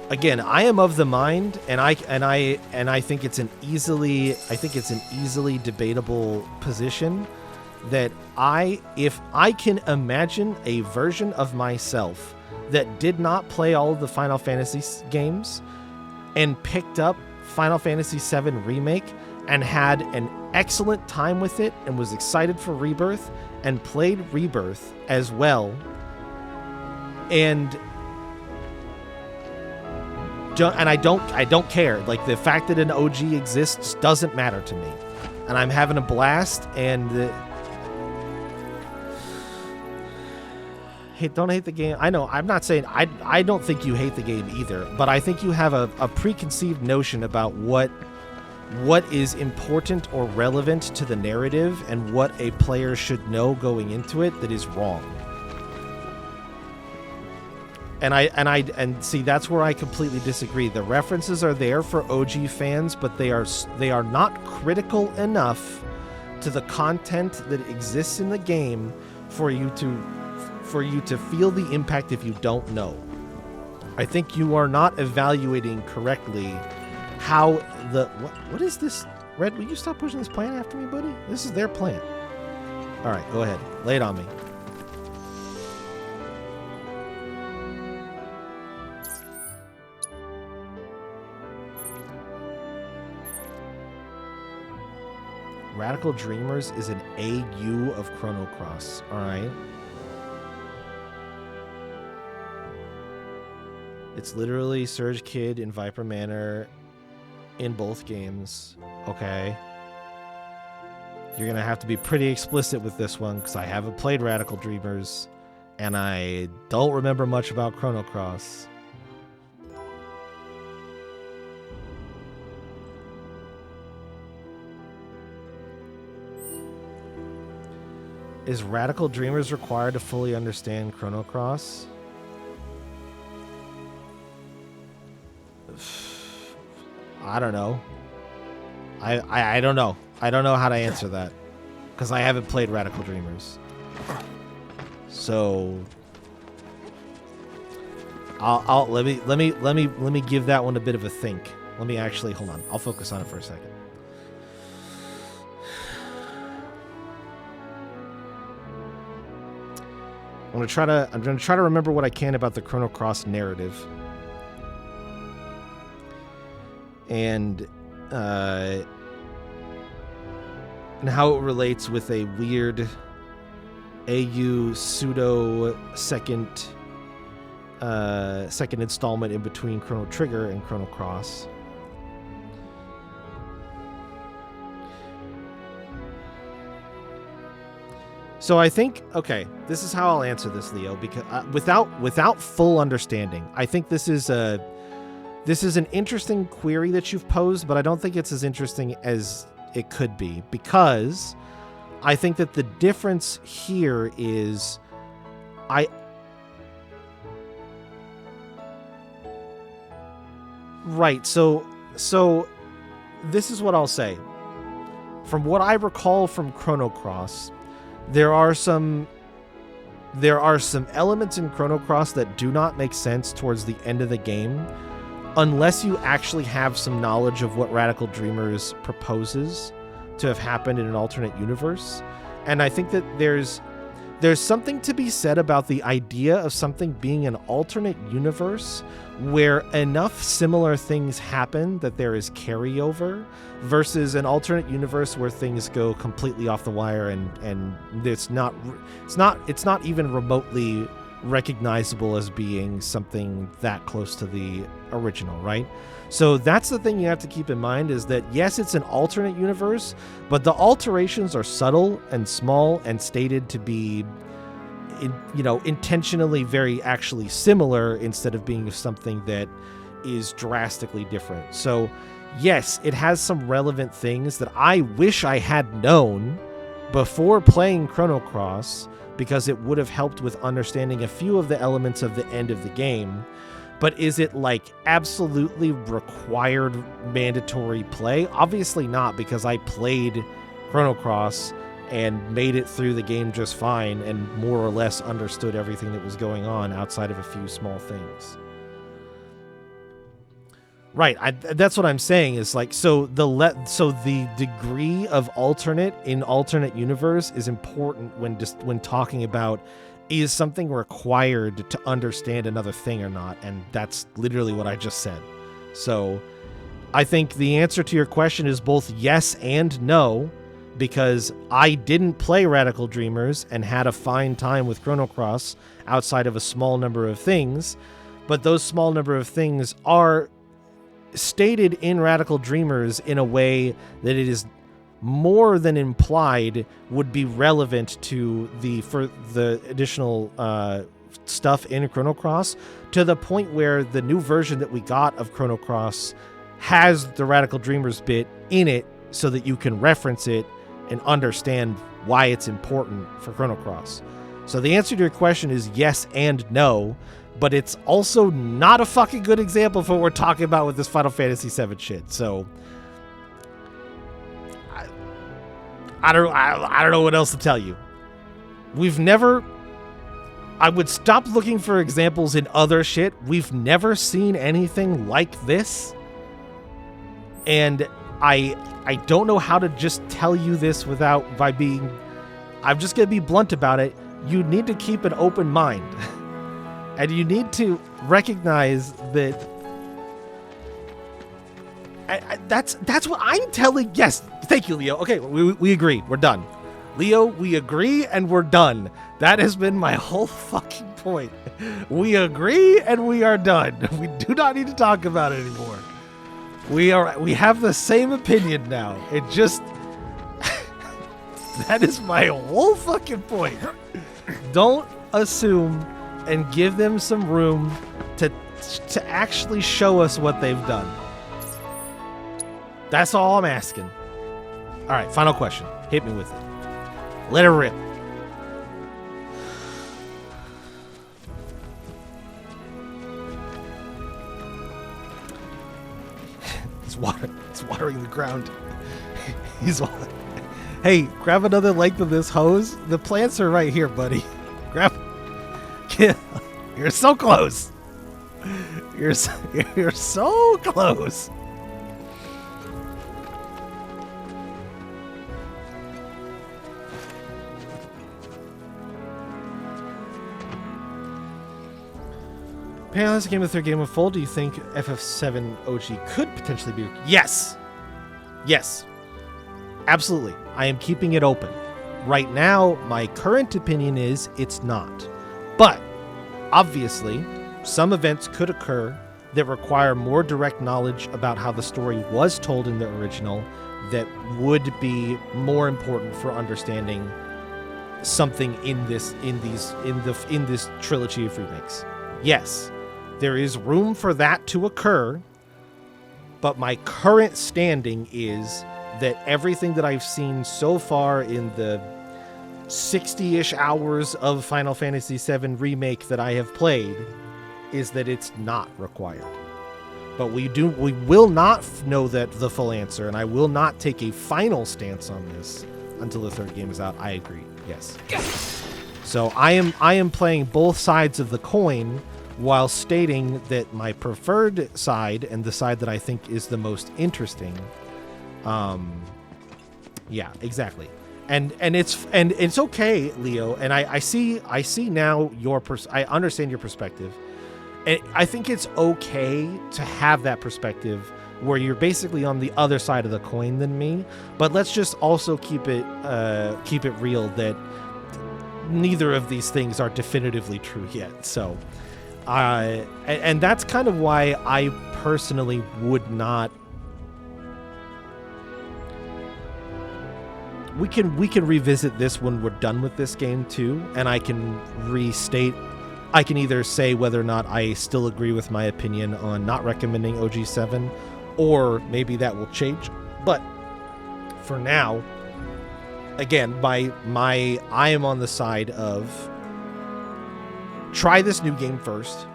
S1: Again, I am of the mind, and I think it's an easily debatable position that if I can imagine a version of myself that did not play all of the Final Fantasy games and picked up Final Fantasy VII Remake and had an excellent time with it and was excited for Rebirth and played Rebirth as well, and I don't care. Like, the fact that an OG exists doesn't matter to me, and I'm having a blast. And don't hate the game. I know, I'm not saying I don't think you hate the game either, but I think you have a preconceived notion about what is important or relevant to the narrative and what a player should know going into it that is wrong. And see, that's where I completely disagree. The references are there for OG fans, but they are not critical enough to the content that exists in the game for you to feel the impact if you don't know. I think you are not evaluating correctly how what is this? Red, will you stop pushing this plant after me, buddy? This is their plant. All right, go ahead. Lay it on me. Radical Dreamers is an AU of Chrono Cross. All right. It's literally Surge Kid in Viper Manor in both games. Okay. You're going to have to be pretty explicit with this one because I haven't played Radical Dreamers and I don't remember much about Chrono Cross. Is Radical Dreamers required to fully understand Chrono Cross? I don't know. I don't know. I don't know how to answer that because I haven't played Radical Dreamers. So I'll let me give that one a bit of a think. Let me actually hold on. I'll focus on it for a second. I'm gonna try to remember what I can about the Chrono Cross narrative. And how it relates with a weird AU pseudo second installment in between Chrono Trigger and Chrono Cross. So I think, okay, this is how I'll answer this, Leo, because without full understanding, I think this is an interesting query that you've posed, but I don't think it's as interesting as it could be, because I think that the difference here is Right, so this is what I'll say. From what I recall from Chrono Cross, there are some there are some elements in Chrono Cross that do not make sense towards the end of the game unless you actually have some knowledge of what Radical Dreamers proposes to have happened in an alternate universe. And I think that there's something to be said about the idea of something being an alternate universe where enough similar things happen that there is carryover versus an alternate universe where things go completely off the wire and it's not even remotely recognizable as being something that close to the original, right? So that's the thing you have to keep in mind, is that yes, it's an alternate universe, but the alterations are subtle and small and stated to be intentionally very actually similar instead of being something that is drastically different. So yes, it has some relevant things that I wish I had known before playing Chrono Cross, because it would have helped with understanding a few of the elements of the end of the game. But is it like absolutely required mandatory play? Obviously not, because I played Chrono Cross and made it through the game just fine and more or less understood everything that was going on outside of a few small things. Right, that's what I'm saying is like, so the degree of alternate in alternate universe is important when talking about is something required to understand another thing or not, and that's literally what I just said. So I think the answer to your question is both yes and no, because I didn't play Radical Dreamers and had a fine time with Chrono Cross outside of a small number of things, but those small number of things are stated in Radical Dreamers in a way that it is more than implied would be relevant to the additional stuff in Chrono Cross, to the point where the new version that we got of Chrono Cross has the Radical Dreamers bit in it so that you can reference it and understand why it's important for Chrono Cross. So the answer to your question is yes and no, but it's also not a fucking good example for what we're talking about with this Final Fantasy VII shit. So I don't know what else to tell you. I would stop looking for examples in other shit. We've never seen anything like this. And I don't know how to just tell you this I'm just going to be blunt about it. You need to keep an open mind. And you need to recognize that that's what I'm telling. Yes, thank you, Leo. Okay, we agree. We're done. Leo, we agree and we're done. That has been my whole fucking point. We agree and we are done. We do not need to talk about it anymore. We have the same opinion now. It just that is my whole fucking point. Don't assume, and give them some room to actually show us what they've done. That's all I'm asking. All right, final question. Hit me with it. Let it rip. It's watering the ground. Hey, grab another length of this hose. The plants are right here, buddy. Grab. You're so close. You're so close. Panel has a game of the third game of full. Do you think FF7 OG could potentially be? Yes. Yes. Absolutely. I am keeping it open. Right now, my current opinion is it's not. But, obviously, some events could occur that require more direct knowledge about how the story was told in the original that would be more important for understanding something in this trilogy of remakes. Yes, there is room for that to occur, but my current standing is that everything that I've seen so far in the 60-ish hours of Final Fantasy VII Remake that I have played is that it's not required. But we will not know the full answer, and I will not take a final stance on this until the third game is out. I agree. Yes. So I am playing both sides of the coin while stating that my preferred side and the side that I think is the most interesting. Yeah, exactly. And it's okay, Leo. And I see now I understand your perspective. And I think it's okay to have that perspective where you're basically on the other side of the coin than me. But let's just also keep it real that neither of these things are definitively true yet. So, and that's kind of why I personally would not. We can revisit this when we're done with this game too, and I can restate. I can either say whether or not I still agree with my opinion on not recommending OG7, or maybe that will change. But for now, again, I am on the side of try this new game first,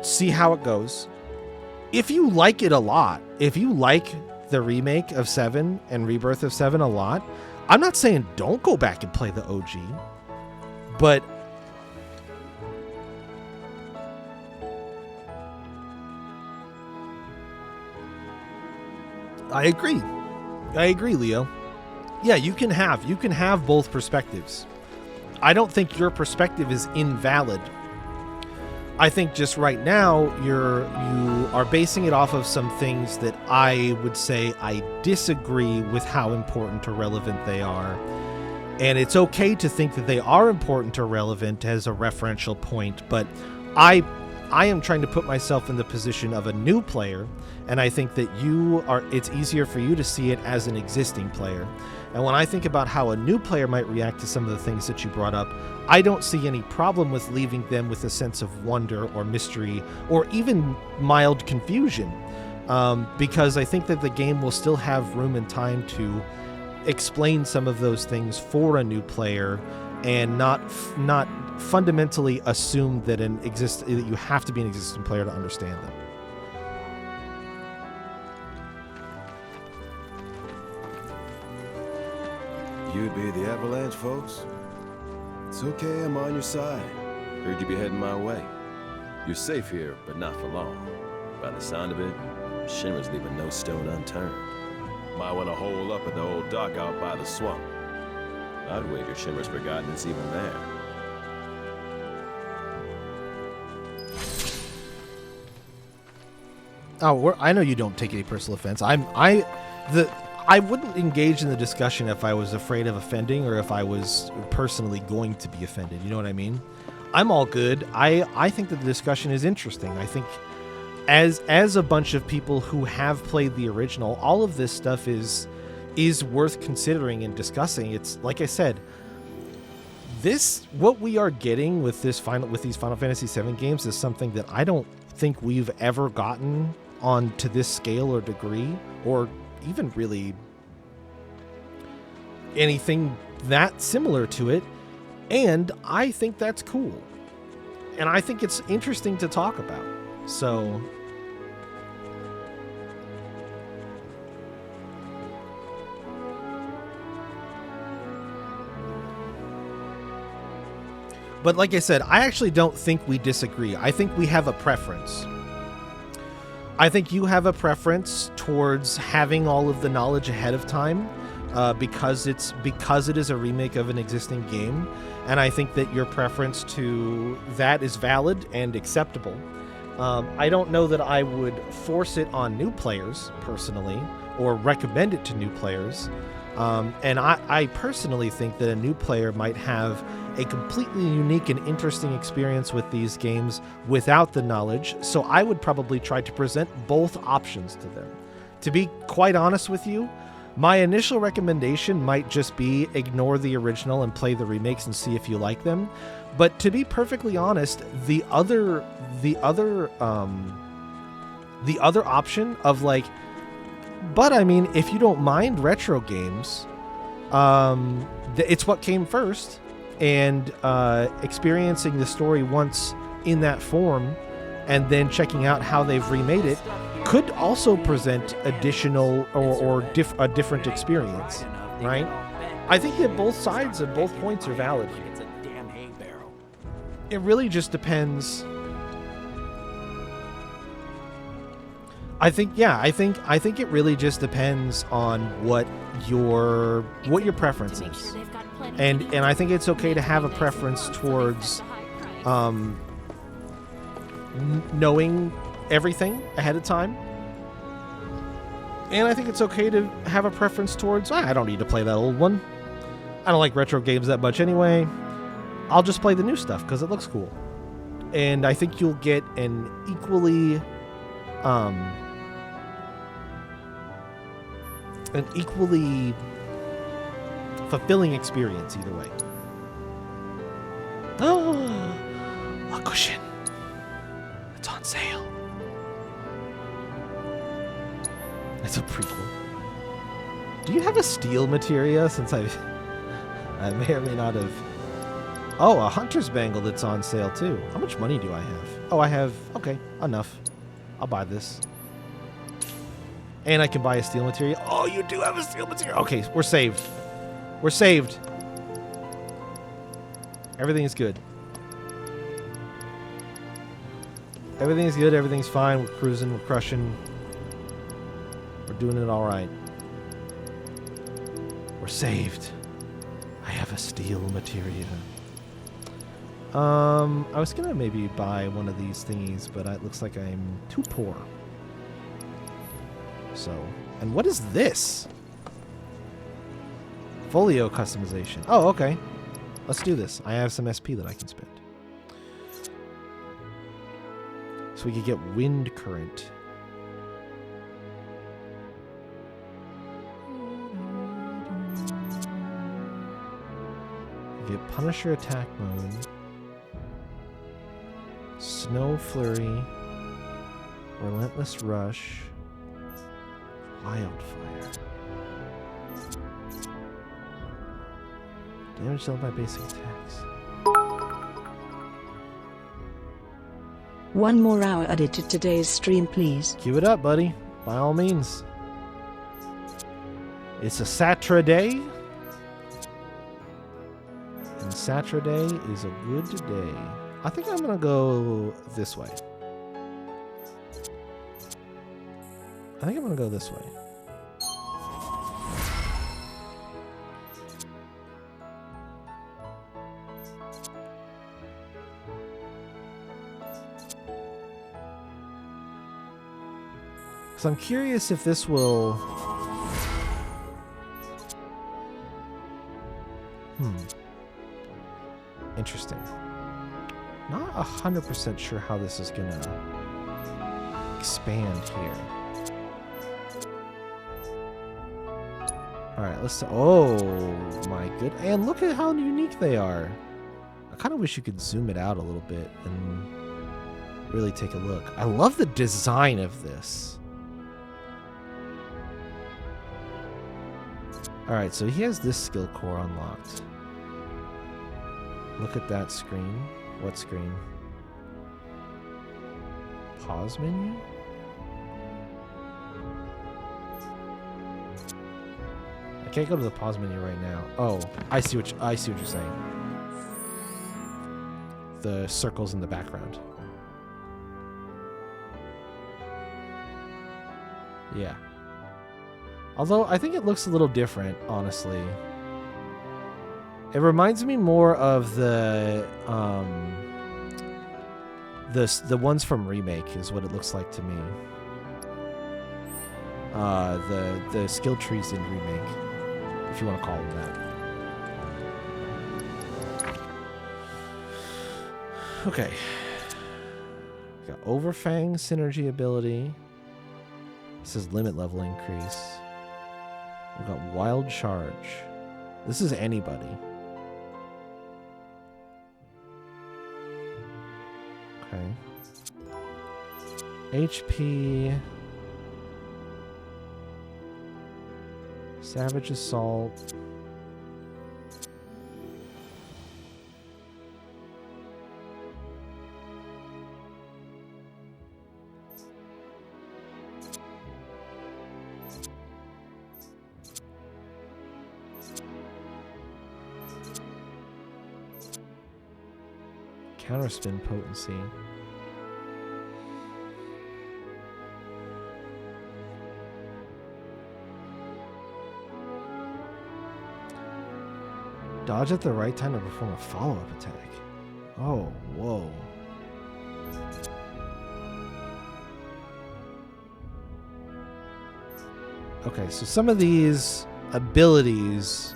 S1: see how it goes. If you like it a lot, if you like the remake of 7 and Rebirth of 7 a lot, I'm not saying don't go back and play the OG, but I agree, Leo. Yeah, you can have both perspectives. I don't think your perspective is invalid. I think just right now you are basing it off of some things that I would say I disagree with how important or relevant they are. And it's okay to think that they are important or relevant as a referential point, but I am trying to put myself in the position of a new player, and I think that it's easier for you to see it as an existing player. And when I think about how a new player might react to some of the things that you brought up, I don't see any problem with leaving them with a sense of wonder or mystery or even mild confusion, because I think that the game will still have room and time to explain some of those things for a new player and not fundamentally assume that that you have to be an existing player to understand them.
S5: You'd be the Avalanche, folks? It's okay, I'm on your side. Heard you be heading my way. You're safe here, but not for long. By the sound of it, Shinra's leaving no stone unturned. Might want to hole up at the old dock out by the swamp. I'd wager Shinra's forgotten it's even there.
S1: Oh, I know you don't take any personal offense. I wouldn't engage in the discussion if I was afraid of offending or if I was personally going to be offended. You know what I mean? I'm all good. I think that the discussion is interesting. I think as a bunch of people who have played the original, all of this stuff is worth considering and discussing. It's like I said, what we are getting with these Final Fantasy VII games is something that I don't think we've ever gotten on to this scale or degree, or even really anything that similar to it. And I think that's cool. And I think it's interesting to talk about. So but like I said, I actually don't think we disagree. I think we have a preference. I think you have a preference towards having all of the knowledge ahead of time, because it is a remake of an existing game, and I think that your preference to that is valid and acceptable. I don't know that I would force it on new players personally, or recommend it to new players. And I personally think that a new player might have a completely unique and interesting experience with these games without the knowledge, so I would probably try to present both options to them. To be quite honest with you, my initial recommendation might just be ignore the original and play the remakes and see if you like them. But to be perfectly honest, the other option of like, but I mean, if you don't mind retro games, it's what came first, and experiencing the story once in that form and then checking out how they've remade it could also present additional or a different experience, right? I think that both sides and both points are valid here.
S2: It's a damn hay barrel.
S1: It really just depends. I think it really just depends on what your preference is. And I think it's okay to have a preference towards knowing everything ahead of time. And I think it's okay to have a preference towards, I don't need to play that old one. I don't like retro games that much anyway. I'll just play the new stuff because it looks cool. And I think you'll get an equally fulfilling experience either way. Oh, a cushion. It's on sale. It's a prequel. Do you have a steel materia? Since I may or may not have. Oh, a hunter's bangle that's on sale too. How much money do I have? Oh, I have. Okay, enough. I'll buy this. And I can buy a steel material. Oh, you do have a steel material. Okay, we're saved. We're saved. Everything is good. Everything is good. Everything's fine. We're cruising. We're crushing. We're doing it all right. We're saved. I have a steel materia. I was gonna maybe buy one of these thingies, but it looks like I'm too poor. So, and what is this? Folio customization. Oh, okay. Let's do this. I have some SP that I can spend. So we could get wind current. We get Punisher attack mode. Snow flurry. Relentless rush. Wildfire. Damage dealt by basic attacks.
S4: 1 more hour added to today's stream, please.
S1: Cue it up, buddy. By all means. It's a Saturday. And Saturday is a good day. I think I'm going to go this way. I think I'm going to go this way. So I'm curious if this will... Interesting. Not 100% sure how this is going to expand here. Alright, let's... Oh, my good... And look at how unique they are. I kind of wish you could zoom it out a little bit and really take a look. I love the design of this. Alright, so he has this skill core unlocked. Look at that screen. What screen? Pause menu? I can't go to the pause menu right now. Oh, I see what you're saying. The circles in the background. Yeah. Although I think it looks a little different, honestly. It reminds me more of the ones from Remake is what it looks like to me. The skill trees in Remake, if you want to call them that. Okay. Got Overfang synergy ability. This is limit level increase. We've got Wild Charge. This is anybody. Okay. HP. Savage Assault. Counterspin potency. Dodge at the right time to perform a follow-up attack. Oh, whoa. Okay, so some of these abilities...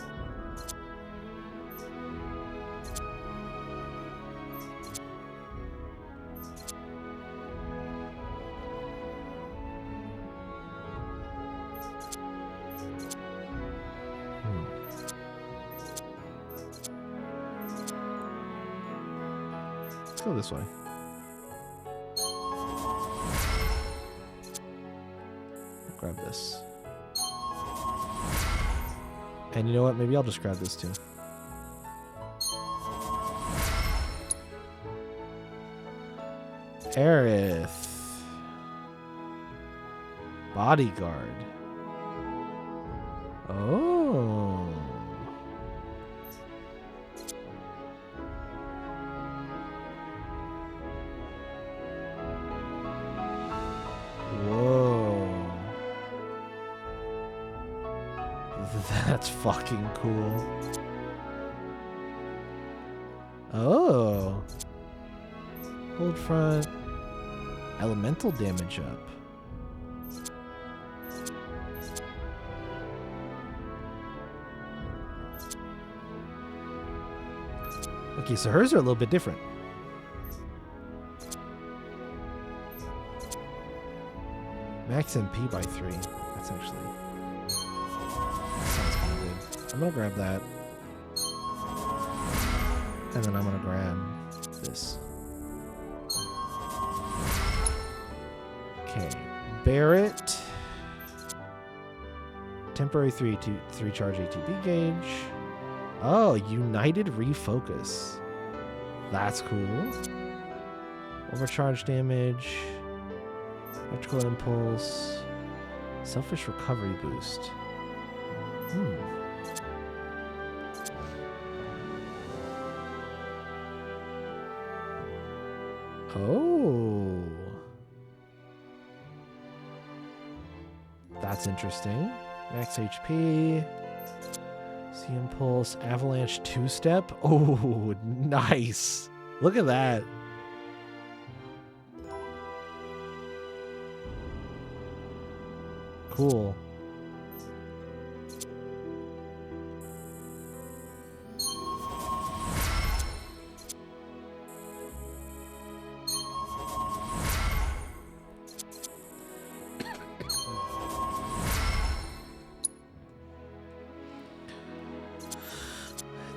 S1: Let's go this way. Grab this. And you know what? Maybe I'll just grab this too. Aerith. Bodyguard. Oh. Whoa. That's fucking cool. Oh. Hold front. Elemental damage up. Okay, so hers are a little bit different. Max MP by 3. That's actually... That sounds kind of good. I'm gonna grab that. And then I'm gonna grab this. Okay. Barrett. Temporary 3 charge ATB gauge. Oh, United Refocus. That's cool. Overcharge damage. Electrical Impulse. Selfish Recovery Boost. Oh. That's interesting. Max HP. C Impulse. Avalanche 2-step. Oh, nice. Look at that. Cool.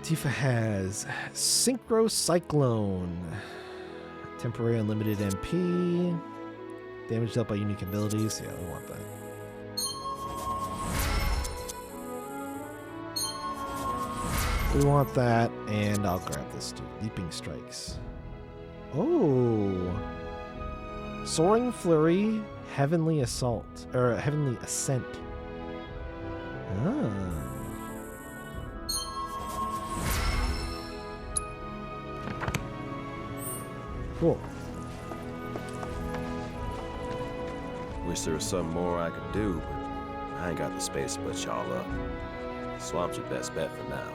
S1: Tifa has Synchro Cyclone. Temporary unlimited MP. Damage dealt by unique abilities. Yeah, I want that. We want that, and I'll grab this too. Leaping Strikes. Oh. Soaring Flurry, Heavenly Assault. Or Heavenly Ascent. Ah. Cool.
S5: Wish there was something more I could do, but I ain't got the space to put y'all up. Swamp's your best bet for now.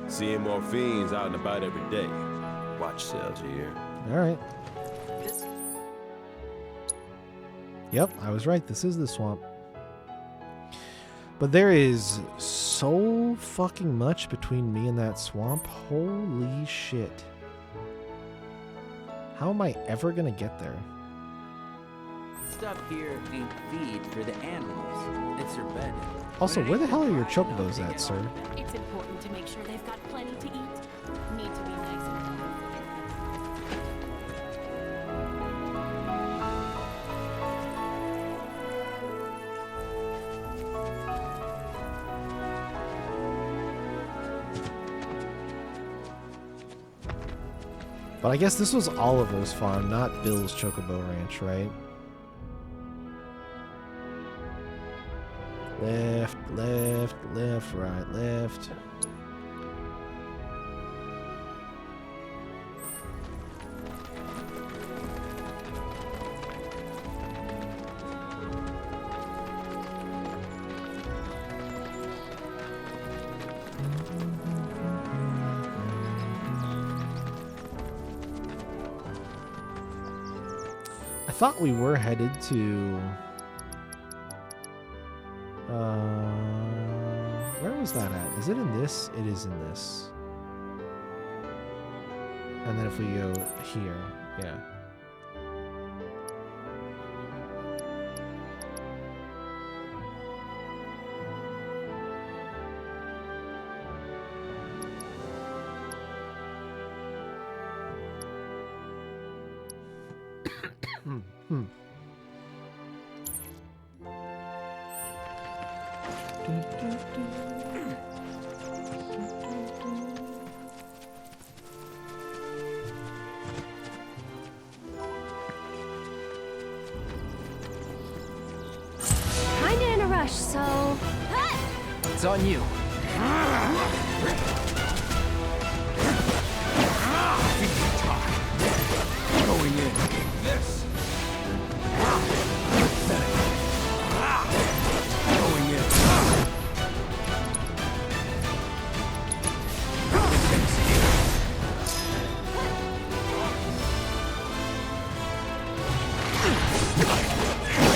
S5: Seeing more fiends out and about every day. Watch yourselves here.
S1: Alright. Yep, I was right. This is the swamp. But there is so fucking much between me and that swamp. Holy shit. How am I ever gonna get there?
S6: Stuff here ain't feed for the animals. It's their bed.
S1: Also, where the hell are your chocobos at, sir?
S3: It's important to make sure they've got plenty to eat. Need to be nice and
S1: But I guess this was Oliver's farm, not Bill's Chocobo Ranch, right? Left, left, left, right, left. thought we were headed to... where was that at? Is it in this? It is in this. And then if we go here, yeah.
S7: Kinda in a rush, so...
S2: It's on you. Going in. This. Going in.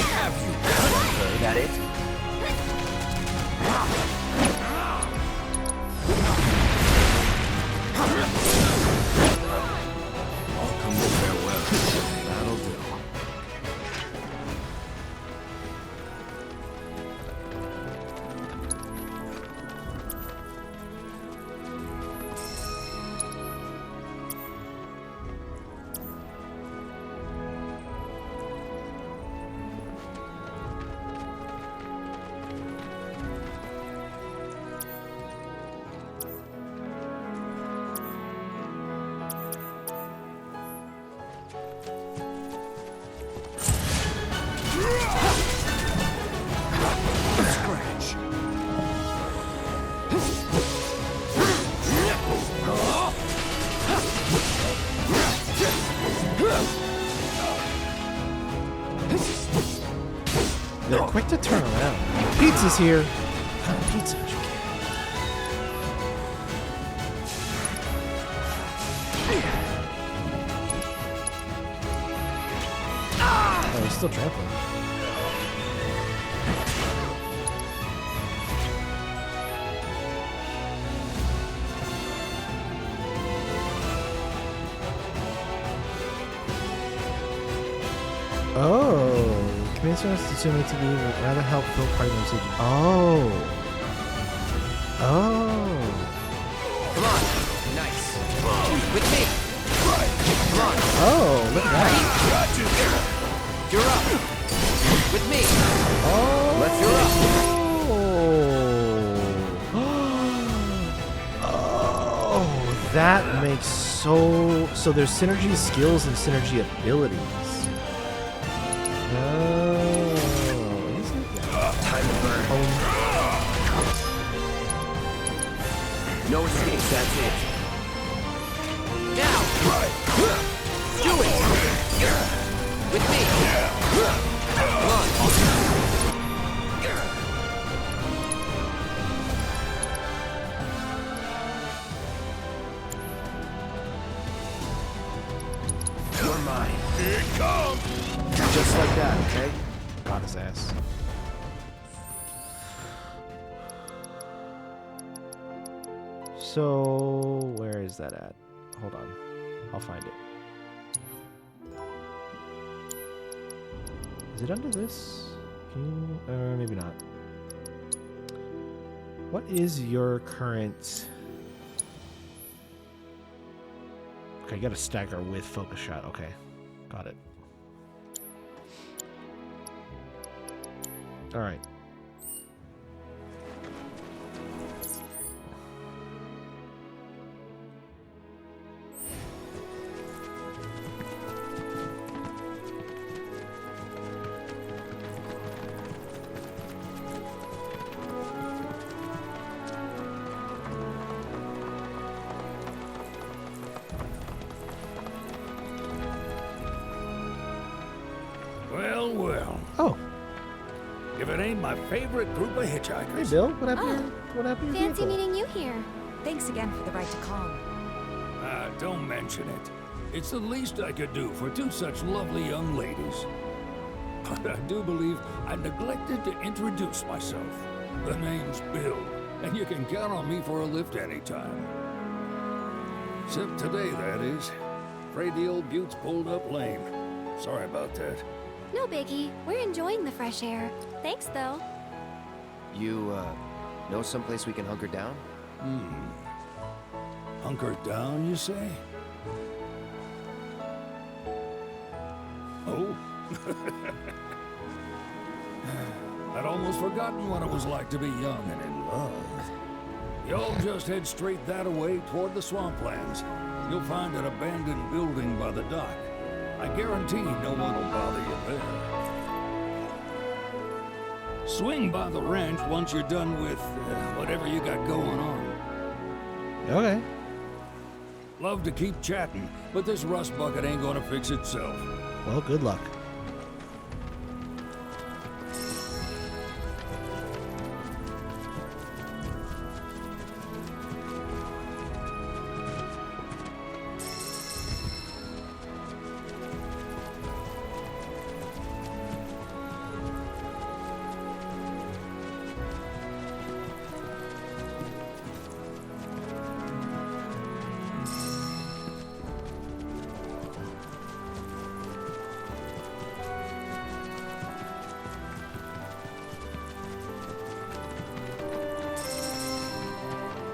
S2: Have you? That it? I'll come to farewell. That'll do. Scratch.
S1: They're quick to turn around. Pizza's here. What kind of pizza did you get? Oh, he's still trampling. Oh, commands us to assume it to be rather helpful part of the message. Oh. Oh.
S2: Come on. Nice. With me. Come on.
S1: Oh, look at that.
S2: You're up. With me.
S1: Oh.
S2: Let's
S1: Oh, that makes so there's synergy skills and synergy abilities. Oh, isn't that
S2: time to burn. No escape, that's it. Now! Do it! With me! Come on! You're mine. Here it comes! Just like that, okay?
S1: got his ass? So where is that at? Hold on, I'll find it. Is it under this? Can you, maybe not. What is your current? Okay, you got to stagger with focus shot. Okay, got it. All right.
S8: Well, well.
S1: Oh,
S8: If it ain't my favorite group of
S1: hey
S8: hitchhikers.
S1: Bill, what happened? What happened? to your
S7: Fancy
S1: vehicle?
S7: meeting you here. Thanks again for the right to call.
S8: Don't mention it. It's the least I could do for two such lovely young ladies. But I do believe I neglected to introduce myself. The name's Bill, and you can count on me for a lift anytime. Except today, that is. Afraid the old bute's pulled up lame. Sorry about that.
S7: No biggie. We're enjoying the fresh air. Thanks, though.
S2: You, know someplace we can hunker down?
S8: Hunker down, you say? Oh? I'd almost forgotten what it was like to be young and in love. Y'all just head straight that-a-way toward the swamplands. You'll find an abandoned building by the dock. I guarantee no one will bother you there. Swing by the ranch once you're done with whatever you got going on.
S1: Okay.
S8: Love to keep chatting, but this rust bucket ain't gonna fix itself.
S1: Well, good luck.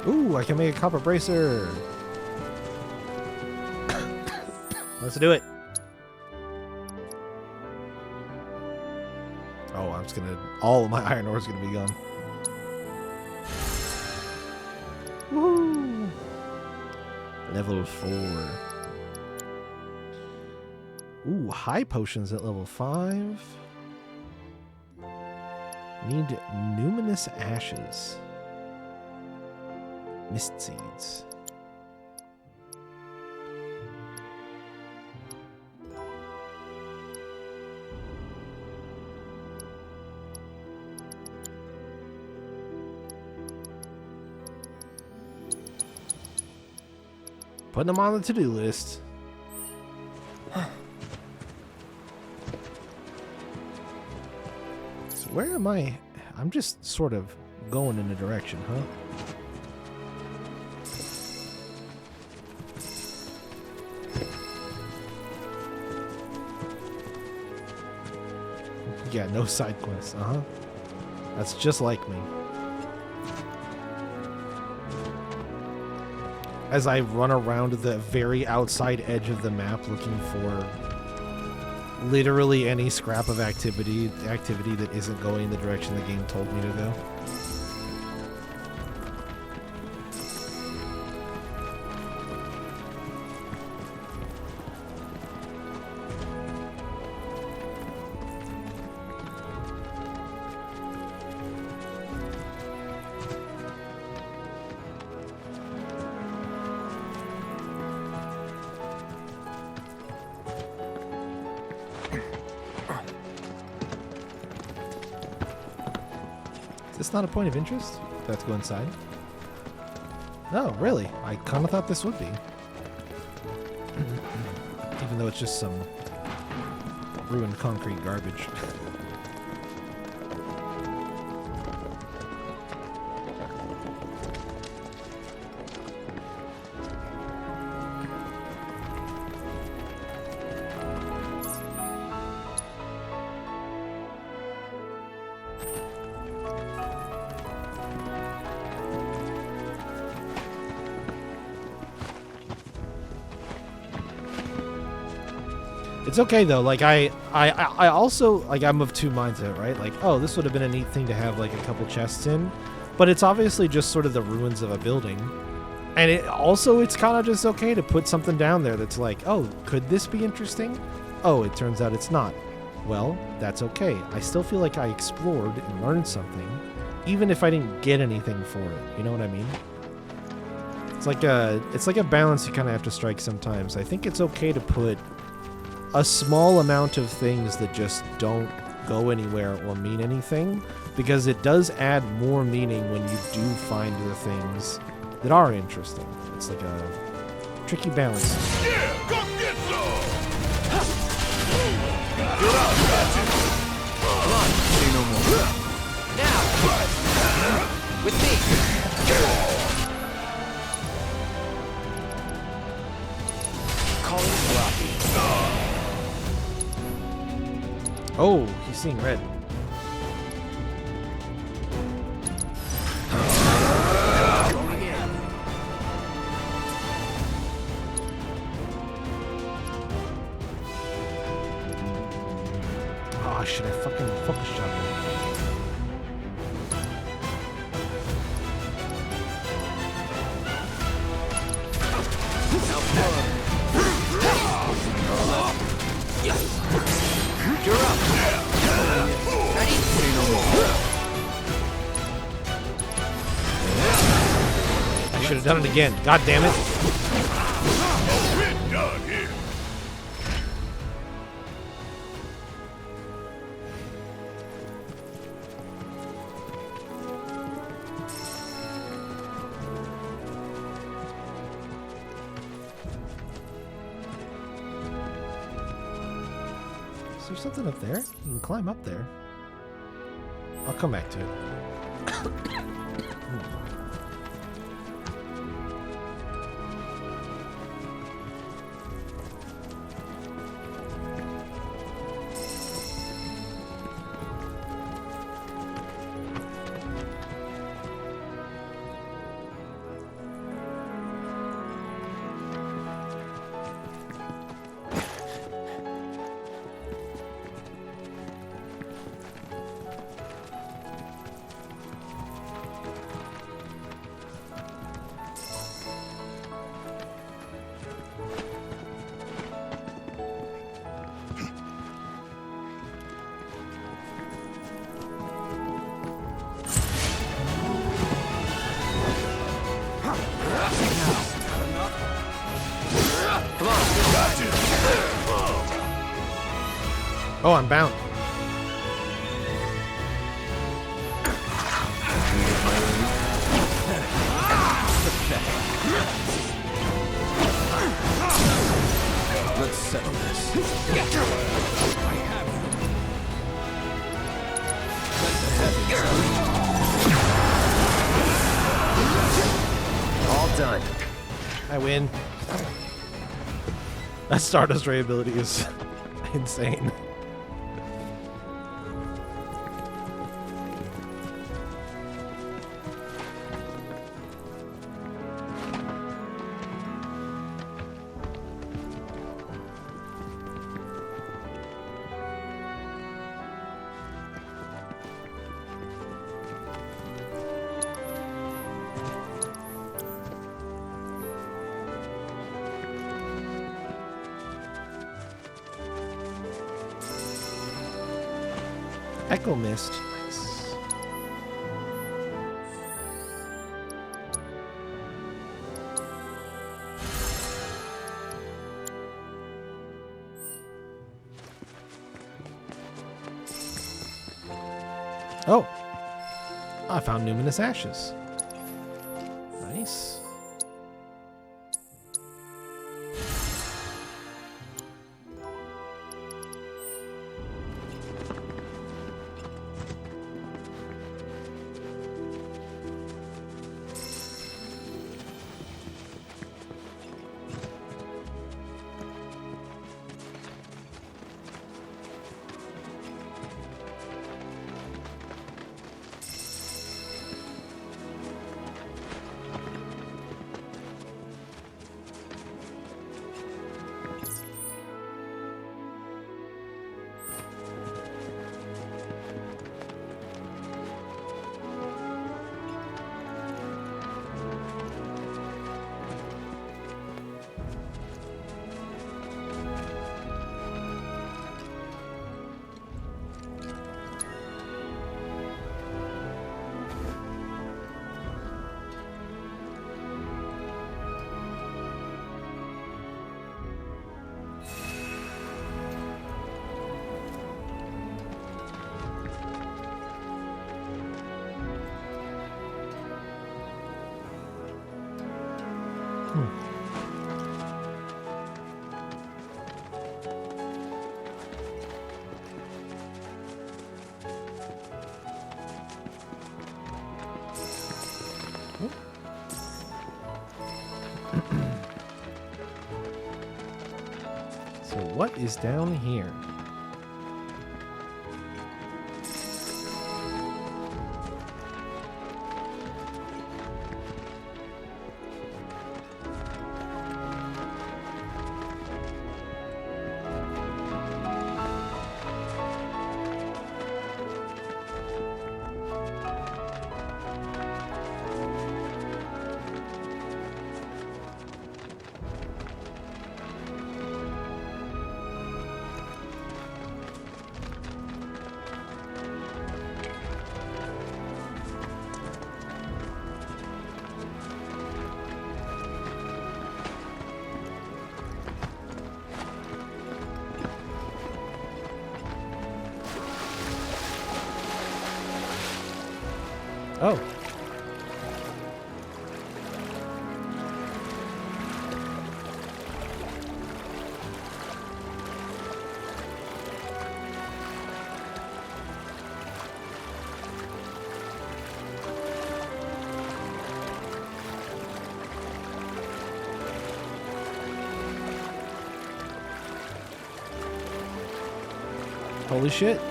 S1: Ooh, I can make a copper bracer. Let's do it. Oh, I'm just gonna... all of my iron ore is gonna be gone. Woo! Level 4. Ooh, high potions at level 5. Need numinous ashes. Mist seeds. Putting them on the to-do list. So where am I? I'm just sort of going in a direction, huh? Yeah, no side quests. Uh-huh. That's just like me. As I run around the very outside edge of the map looking for literally any scrap of activity that isn't going the direction the game told me to go. Is this not a point of interest? Do I have to go inside? No, really. I kind of thought this would be. Even though it's just some ruined concrete garbage. It's okay though, like I also, like, I'm of two minds of it, right? Like, oh, this would have been a neat thing to have like a couple chests in, but it's obviously just sort of the ruins of a building. And it's kind of just okay to put something down there that's like, oh, could this be interesting? Oh, it turns out it's not. Well, that's okay. I still feel like I explored and learned something, even if I didn't get anything for it. You know what I mean? It's like a balance you kind of have to strike sometimes. I think it's okay to put a small amount of things that just don't go anywhere or mean anything, because it does add more meaning when you do find the things that are interesting. It's like a tricky balance.
S8: Yeah, come get
S2: Come on, say no more. Now! With me! Calling Rocky.
S1: Oh, he's seeing red. Oh, should I fucking focus shot him?
S2: You're up. Ready? Say no more.
S1: I should have done it again. God damn it. Is there something up there? You can climb up there. I'll come back to it. Oh, I'm bound.
S2: Let's settle this. I have you. All done.
S1: I win. That Stardust Ray ability is insane. Echo Mist. Nice. Oh, I found Numinous Ashes. Nice. So what is down here? Oh. Holy shit.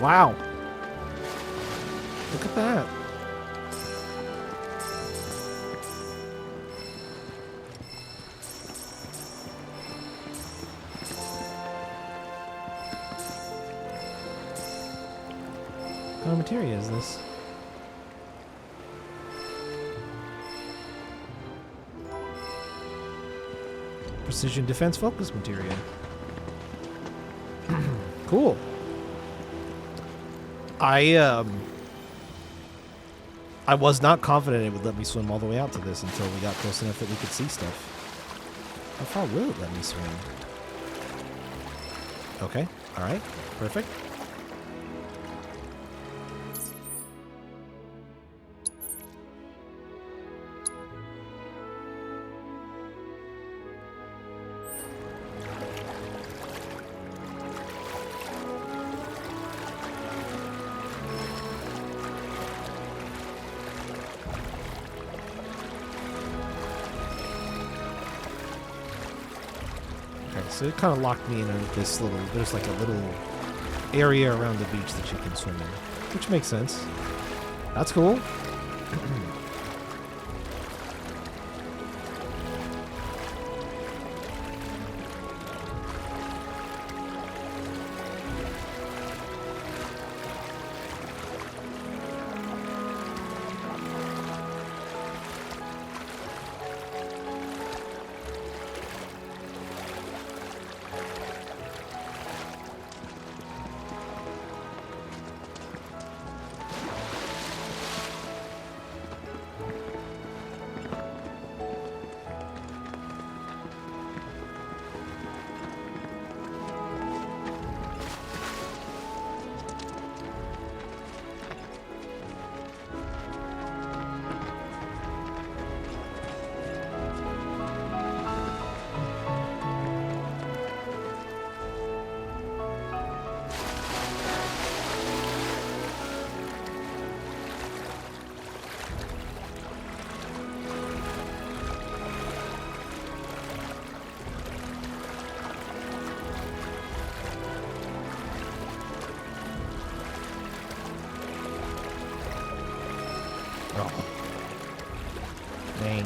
S1: Wow. Look at that. What kind of materia is this? Precision defense focus materia. Cool. I was not confident it would let me swim all the way out to this until we got close enough that we could see stuff. How far will it let me swim? Okay, alright, perfect. So it kind of locked me in this little, there's like a little area around the beach that you can swim in, which makes sense. That's cool. Oh. Dang.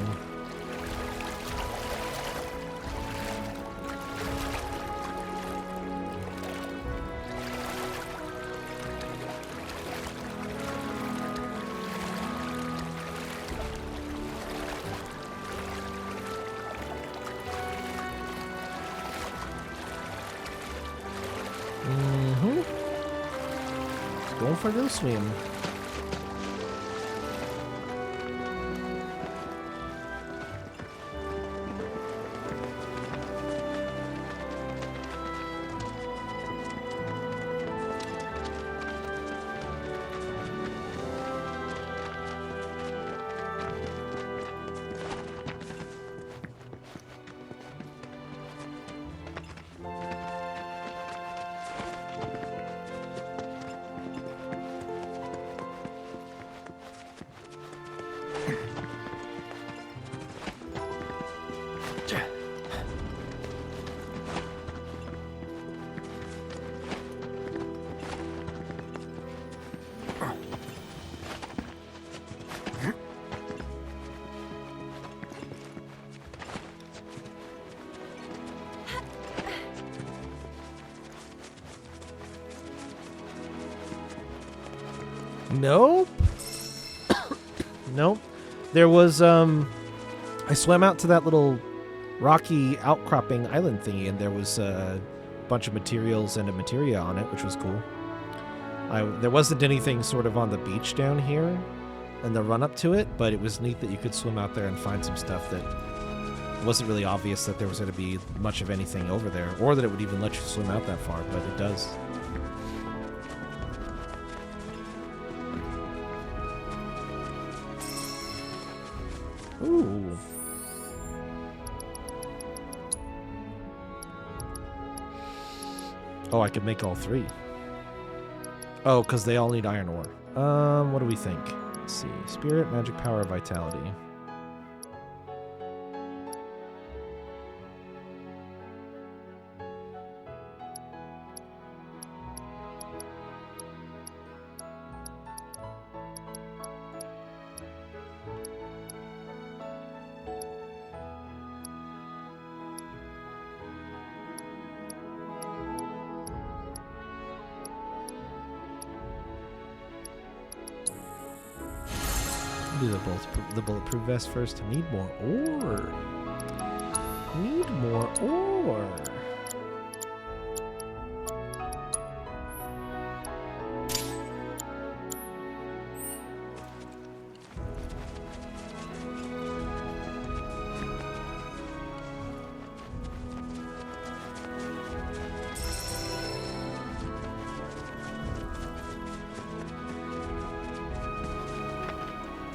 S1: Going for a little swim. Nope. Nope. There was, I swam out to that little rocky outcropping island thingy, and there was a bunch of materials and a materia on it, which was cool. There wasn't anything sort of on the beach down here in the run up to it, but it was neat that you could swim out there and find some stuff that wasn't really obvious that there was going to be much of anything over there, or that it would even let you swim out that far, but it does. Ooh. Oh, I could make all three. Oh, because they all need iron ore. What do we think? Let's see. Spirit, magic power, vitality. Do the bulletproof vest first. Need more ore. Need more ore.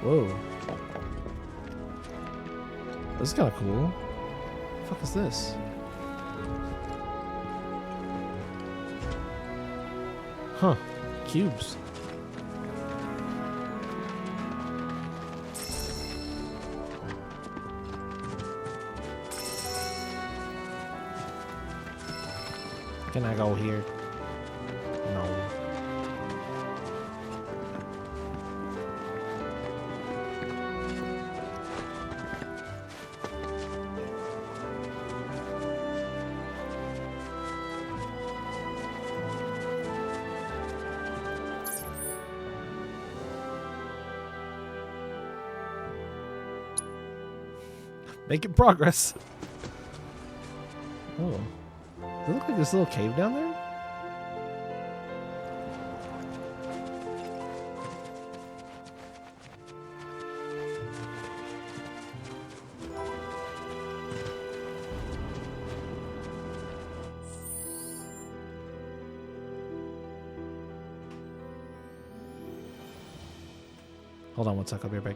S1: Whoa. This is kind of cool. What the fuck is this? Huh. Cubes. Can I go here? No. Making progress. Oh. Does it look like this little cave down there? Hold on one sec, I'll be right back.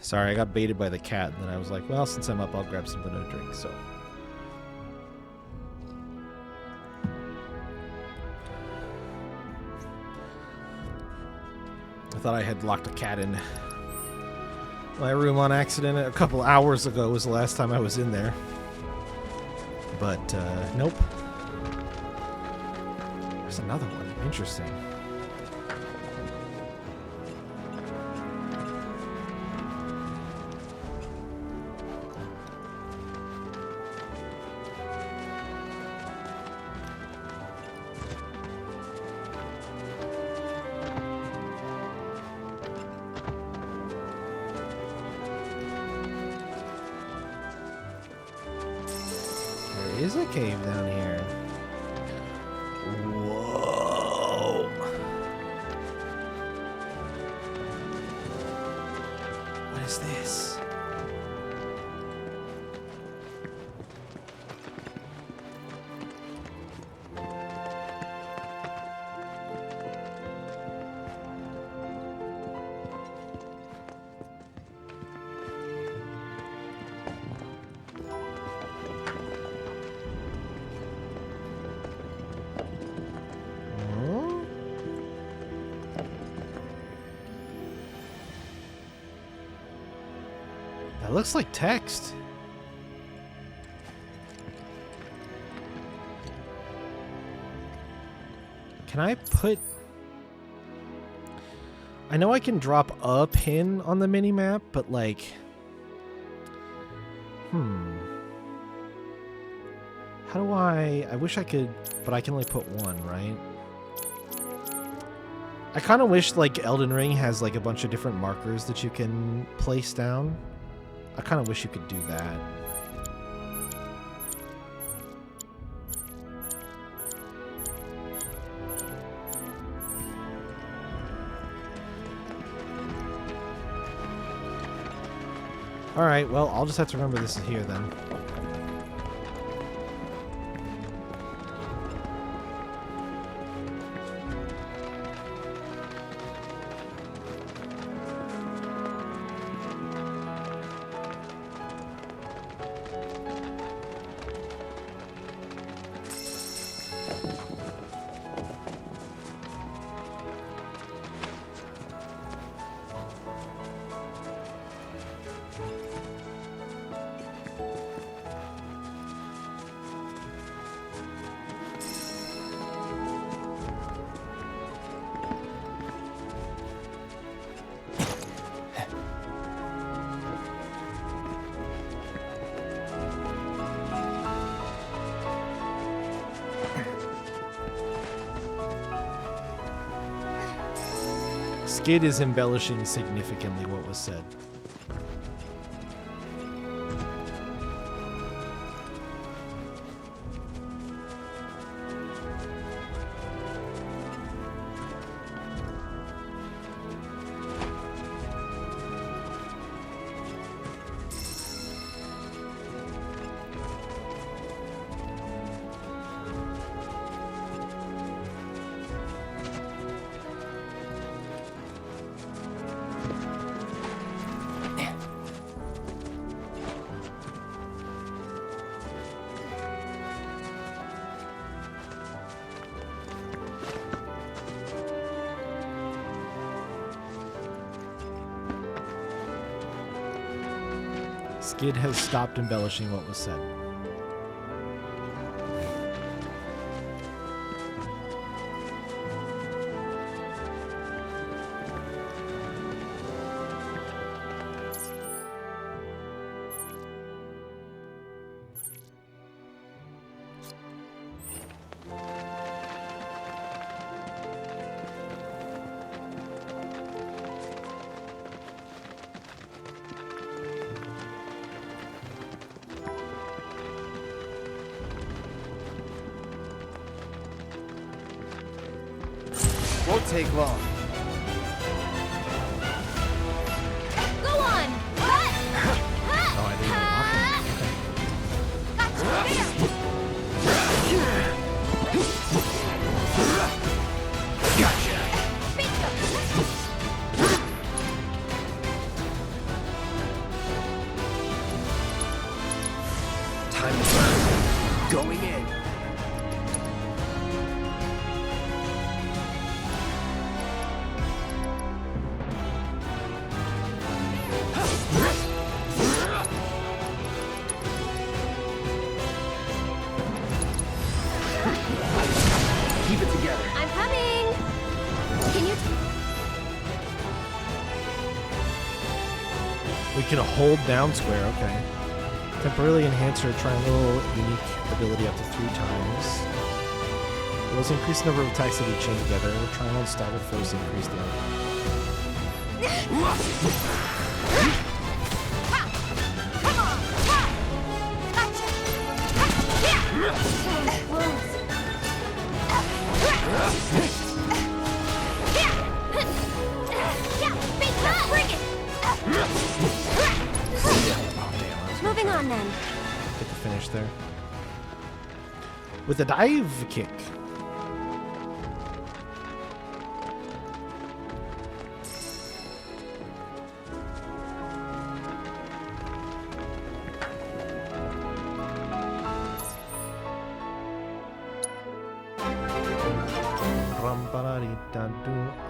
S1: Sorry, I got baited by the cat, and then I was like, well, since I'm up, I'll grab something to drink, so. I thought I had locked a cat in my room on accident a couple hours ago was the last time I was in there. But, nope. There's another one. Interesting. There is a cave down here. Whoa. What is this? That looks like text. Can I put... I know I can drop a pin on the minimap, but like... How do I wish I could, but I can only put one, right? I kind of wish like Elden Ring has like a bunch of different markers that you can place down. I kind of wish you could do that. Alright, well, I'll just have to remember this is here then. Skid is embellishing significantly what was said. Skid has stopped embellishing what was said.
S2: Won't take long.
S7: Go on! Run!
S1: Oh, I didn't even lock
S2: Time to burn. Going in.
S1: can hold down square, okay. Temporarily enhance your triangle unique ability up to 3 times. Those increase the number of attacks that we chain together. Triangle and staggered foes increase damage.
S7: Moving on then.
S1: Get the finish there. With a dive kick.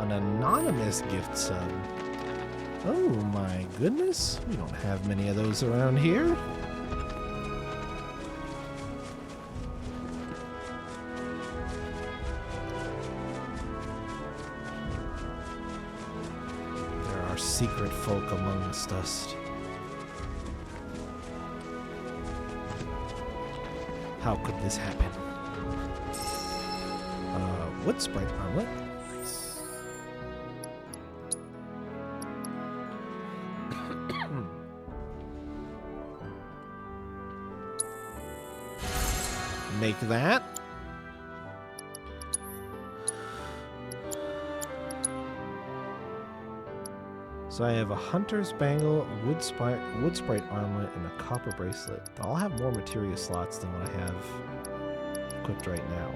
S1: An anonymous gift sub. Oh my goodness, we don't have many of those around here. There are secret folk amongst us. How could this happen? Wood sprite armlet. Make that. So I have a hunter's bangle, wood sprite armlet, and a copper bracelet. I'll have more materia slots than what I have equipped right now.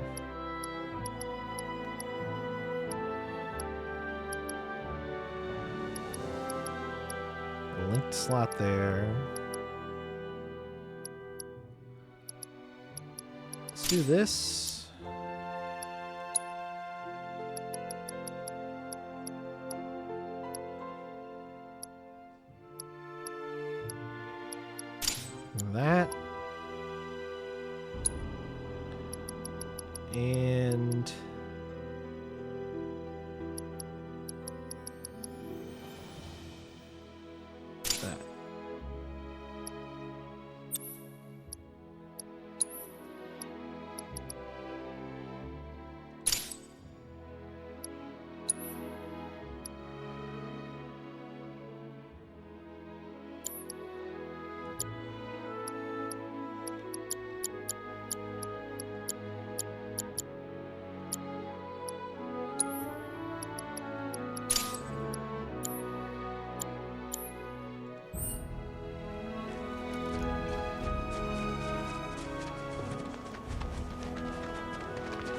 S1: Linked slot there. Let's do this. That. And that.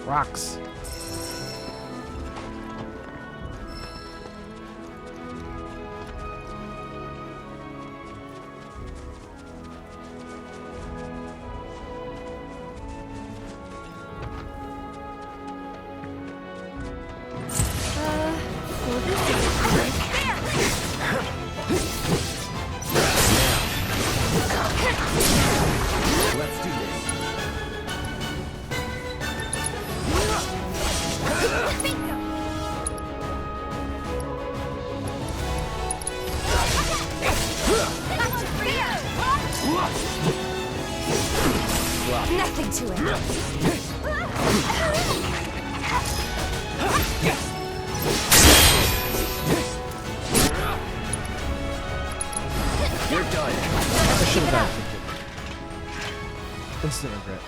S1: Rocks.
S2: Let's do this.
S7: Nothing to it.
S2: You're done.
S1: I should have done it. Instant regret.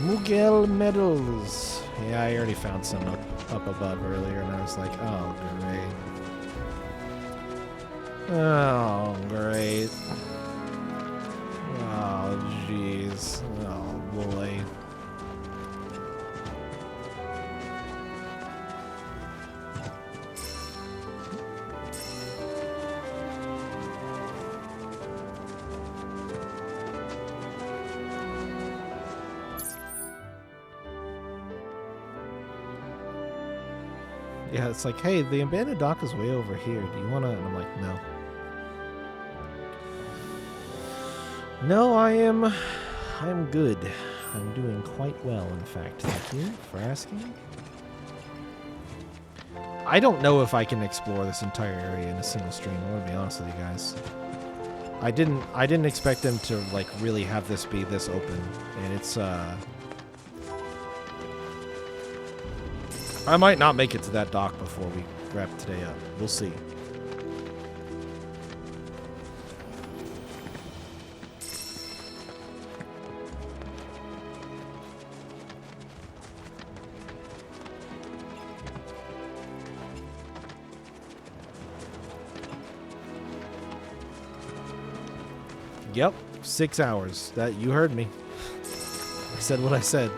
S1: Mugel medals. Yeah, I already found some up above earlier, and I was like, oh, great. Oh, great. Oh, jeez. Oh, boy. Yeah, it's like, hey, the abandoned dock is way over here. Do you want to? And I'm like, no. No, I am good. I'm doing quite well, in fact. Thank you for asking. I don't know if I can explore this entire area in a single stream. I'm gonna be honest with you guys. I didn't expect them to like really have this be this open, and it's I might not make it to that dock before we wrap today up. We'll see. Yep, 6 hours. That you heard me. I said what I said.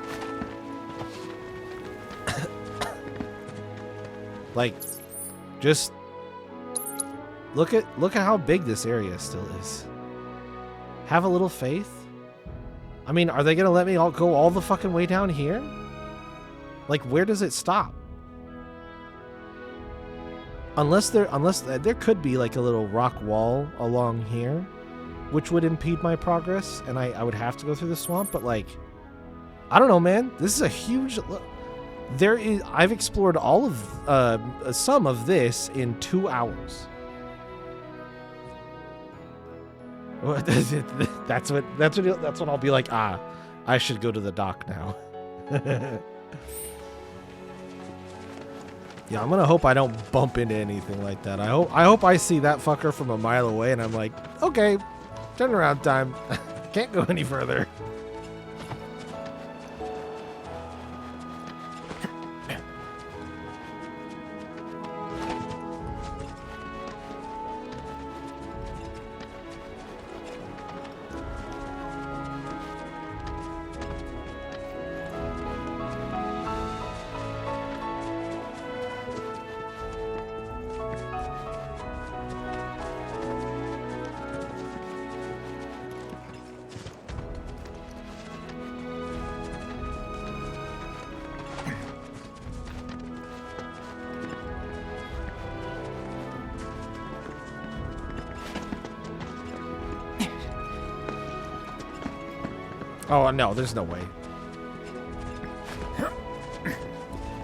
S1: Like, just look at how big this area still is. Have a little faith. I mean, are they gonna let me go all the fucking way down here? Like, where does it stop? Unless there could be like a little rock wall along here, which would impede my progress, and I would have to go through the swamp. But like, I don't know, man. This is a huge. I've explored all of some of this in 2 hours. That's what I'll be like. I should go to the dock now. Yeah, I'm gonna hope I don't bump into anything like that. I hope I see that fucker from a mile away, and I'm like, okay, turnaround time. Can't go any further. Oh, no, there's no way.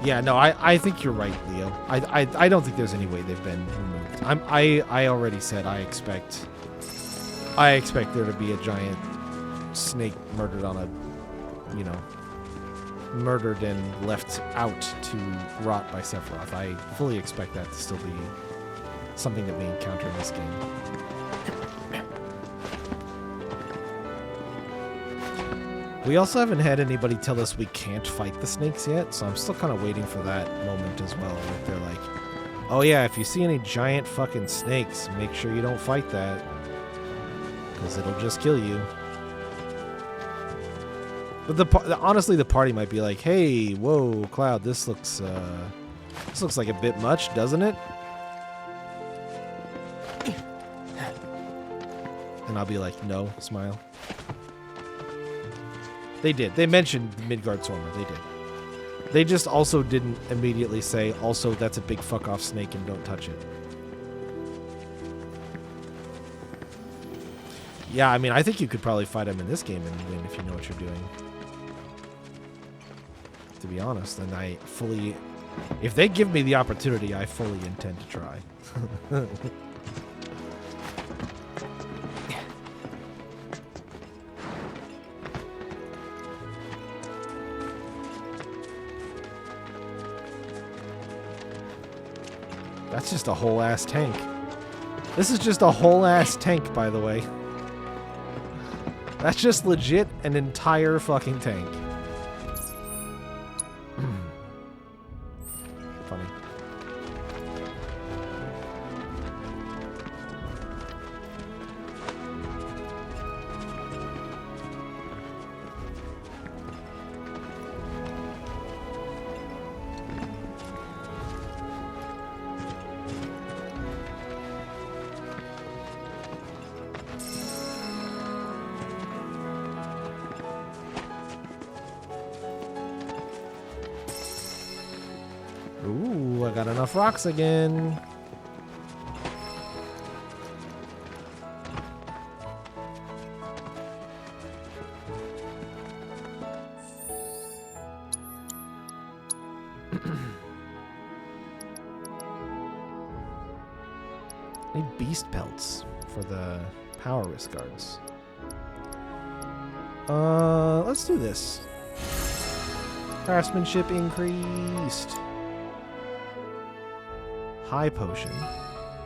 S1: Yeah, no, I think you're right, Leo. I don't think there's any way they've been removed. I already said I expect there to be a giant snake murdered on a, murdered and left out to rot by Sephiroth. I fully expect that to still be something that we encounter in this game. We also haven't had anybody tell us we can't fight the snakes yet, so I'm still kind of waiting for that moment as well. Like they're like, oh yeah, if you see any giant fucking snakes, make sure you don't fight that, because it'll just kill you. But honestly, the party might be like, hey, whoa, Cloud, this looks like a bit much, doesn't it? And I'll be like, no, smile. They did. They mentioned Midgard Swarmer. They did. They just also didn't immediately say, also, that's a big fuck-off snake and don't touch it. Yeah, I mean, I think you could probably fight him in this game and win if you know what you're doing. To be honest, and I fully... If they give me the opportunity, I fully intend to try. That's just a whole ass tank. This is just a whole ass tank, by the way. That's just legit an entire fucking tank. Funny. I got enough rocks again. Need beast pelts for the power wrist guards. Let's do this. Craftsmanship increased. High potion.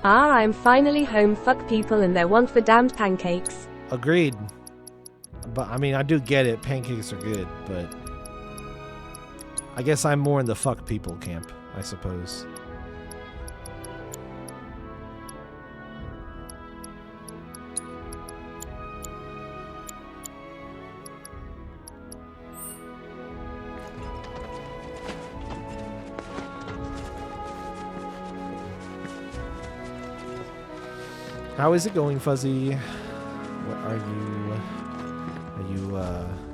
S9: Ah, I'm finally home. Fuck people and their want for damned pancakes.
S1: Agreed. But I mean, I do get it. Pancakes are good, but I guess I'm more in the fuck people camp, I suppose. How is it going, Fuzzy? What are you?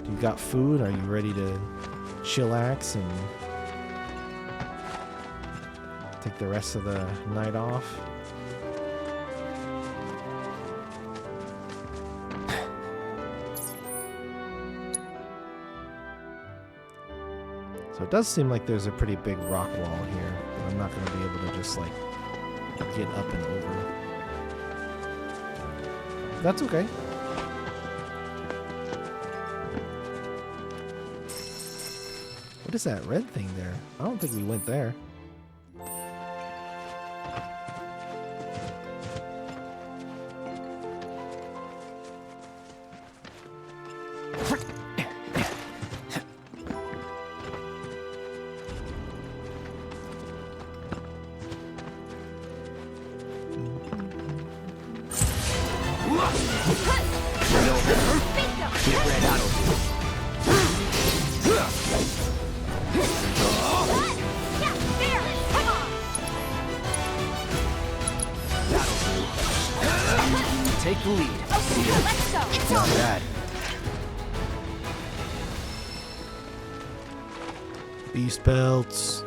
S1: Do you got food? Are you ready to chillax and take the rest of the night off? So it does seem like there's a pretty big rock wall here, but I'm not going to be able to just like get up and over. That's okay. What is that red thing there? I don't think we went there.
S2: Take the lead.
S7: Okay, let's go.
S2: Not bad.
S1: Beast pelts.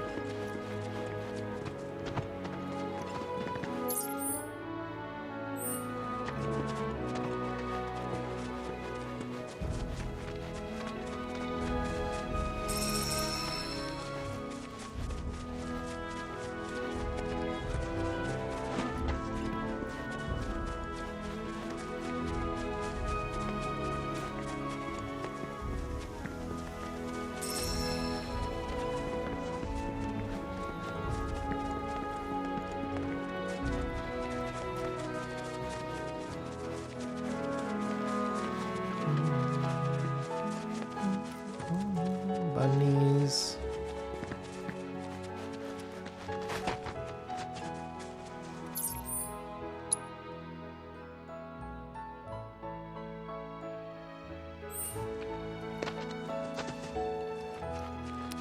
S1: Bunnies.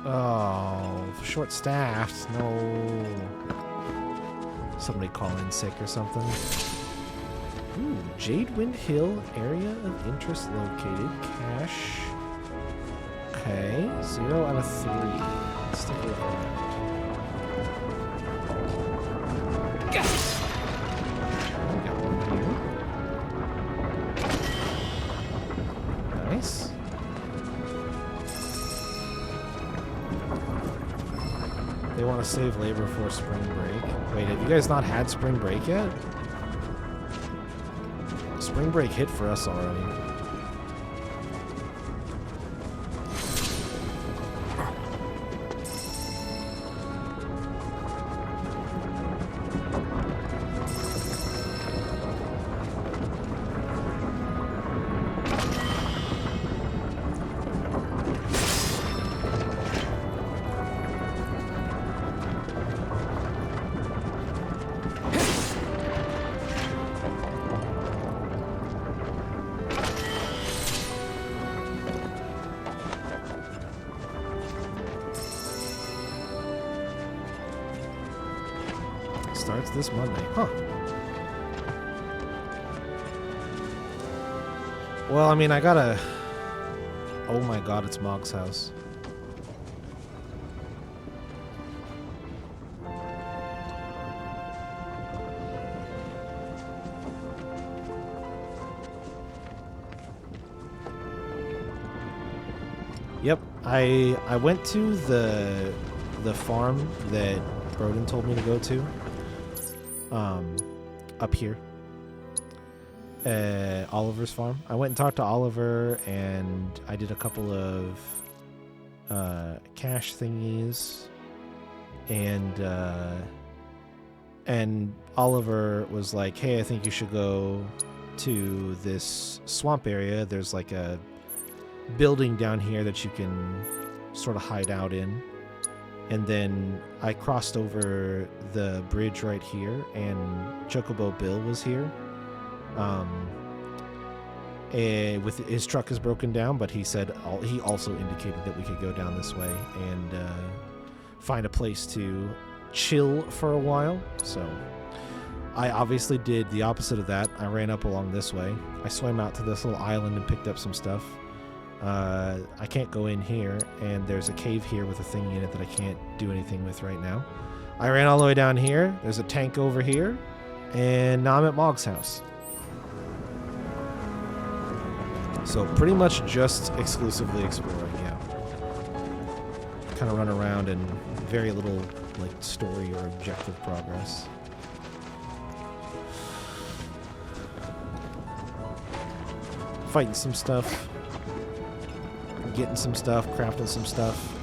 S1: Oh, short-staffed. No. Somebody call in sick or something. Ooh, Jadewind Hill, area of interest located. Cache. Okay, 0 out of 3. Let's take a look around. We got one here. Nice. They want to save labor for spring break. Wait, have you guys not had spring break yet? Spring break hit for us already. Starts this Monday. Huh. Well, I mean, I gotta... Oh my god, it's Mog's house. I went to the farm that Broden told me to go to. Up here. Oliver's farm. I went and talked to Oliver, and I did a couple of cash thingies, and Oliver was like, hey, I think you should go to this swamp area. There's like a building down here that you can sort of hide out in. And then I crossed over the bridge right here, and Chocobo Bill was here. With his truck is broken down, but he said he also indicated that we could go down this way and find a place to chill for a while. So I obviously did the opposite of that. I ran up along this way. I swam out to this little island and picked up some stuff. I can't go in here, and there's a cave here with a thingy in it that I can't do anything with right now. I ran all the way down here. There's a tank over here, and now I'm at Mog's house. So pretty much just exclusively exploring, yeah. Kind of run around and very little like story or objective progress. Fighting some stuff. Getting some stuff, crafting some stuff.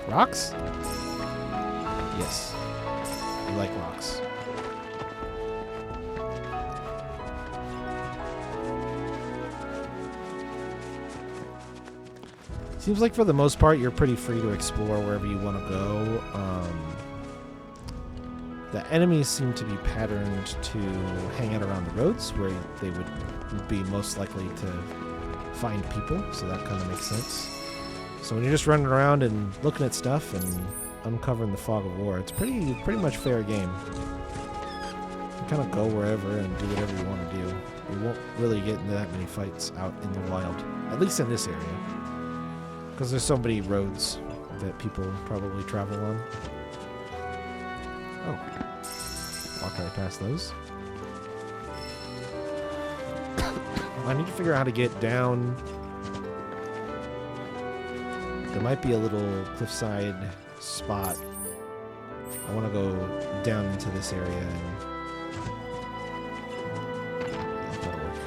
S1: Rocks? Yes. We like rocks. Seems like for the most part you're pretty free to explore wherever you want to go. The enemies seem to be patterned to hang out around the roads where they would be most likely to find people, so that kind of makes sense. So when you're just running around and looking at stuff and uncovering the fog of war, it's pretty much fair game. You kind of go wherever and do whatever you want to do. You won't really get into that many fights out in the wild, at least in this area. Because there's so many roads that people probably travel on. Oh. Walk right past those. I need to figure out how to get down. There might be a little cliffside spot. I want to go down into this area and that'll work.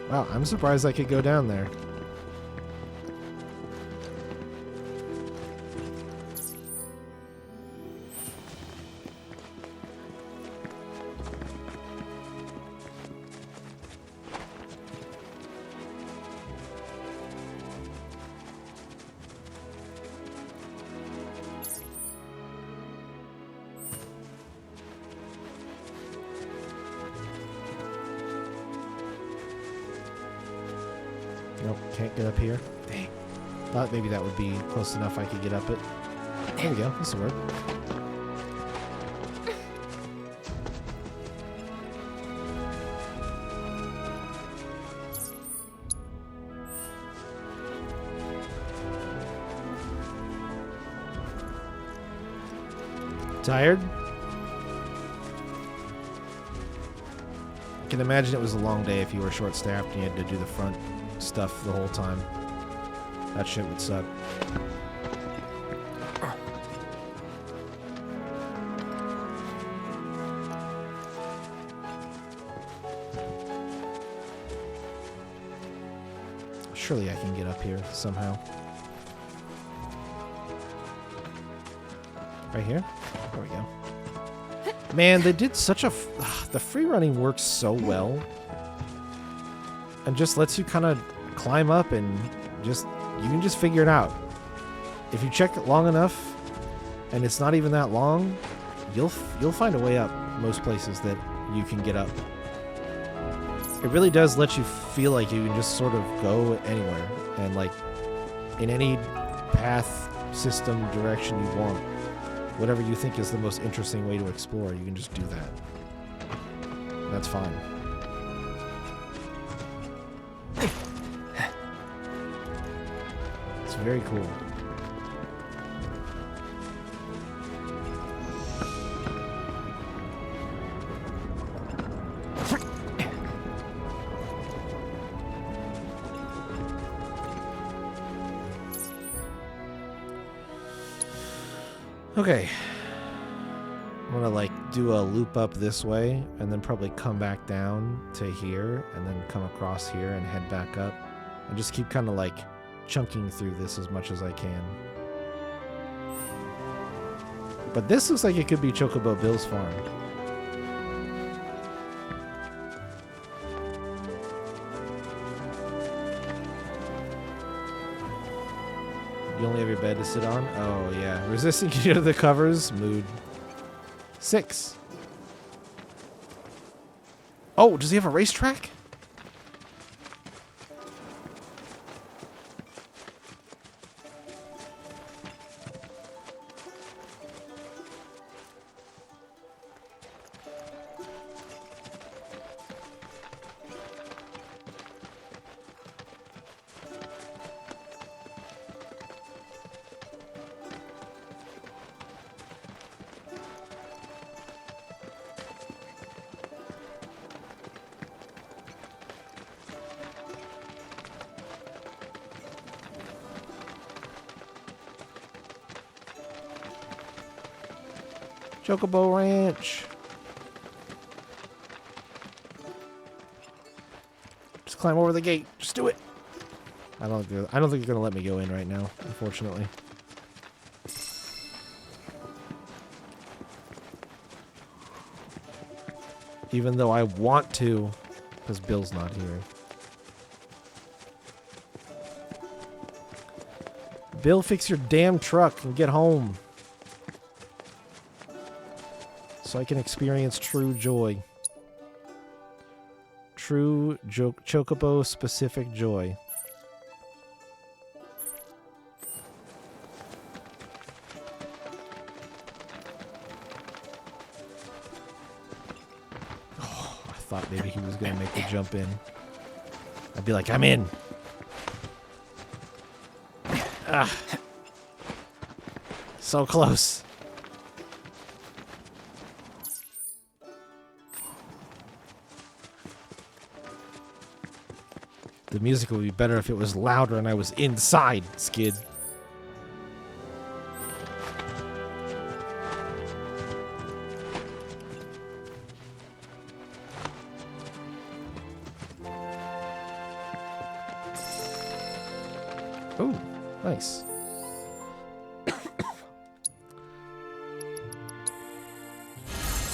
S1: Wow, I'm surprised I could go down there. Nope, can't get up here. Dang. Thought maybe that would be close enough I could get up it. There we go, this will work. Tired? I can imagine it was a long day if you were short-staffed and you had to do the front stuff the whole time. That shit would suck. Surely I can get up here somehow. Right here? There we go. Man, they did such a... the free running works so well. And just lets you kind of climb up and just... you can just figure it out. If you check it long enough, and it's not even that long, you'll find a way up most places that you can get up. It really does let you feel like you can just sort of go anywhere and like in any path, system, direction you want. Whatever you think is the most interesting way to explore, you can just do that. And that's fine. It's very cool. Okay. I'm gonna like do a loop up this way and then probably come back down to here and then come across here and head back up and just keep kind of like chunking through this as much as I can. But this looks like it could be Chocobo Bill's farm. You only have your bed to sit on? Oh, yeah. Resisting you to the covers. Mood 6. Oh, does he have a racetrack? Chocobo Ranch. Just climb over the gate. Just do it. I don't think you're gonna let me go in right now, unfortunately. Even though I want to, because Bill's not here. Bill, fix your damn truck and get home. So I can experience true joy. True Chocobo specific joy. Oh, I thought maybe he was going to make the jump in. I'd be like, I'm in. Ah. So close. The music would be better if it was louder and I was inside, Skid. Oh, nice.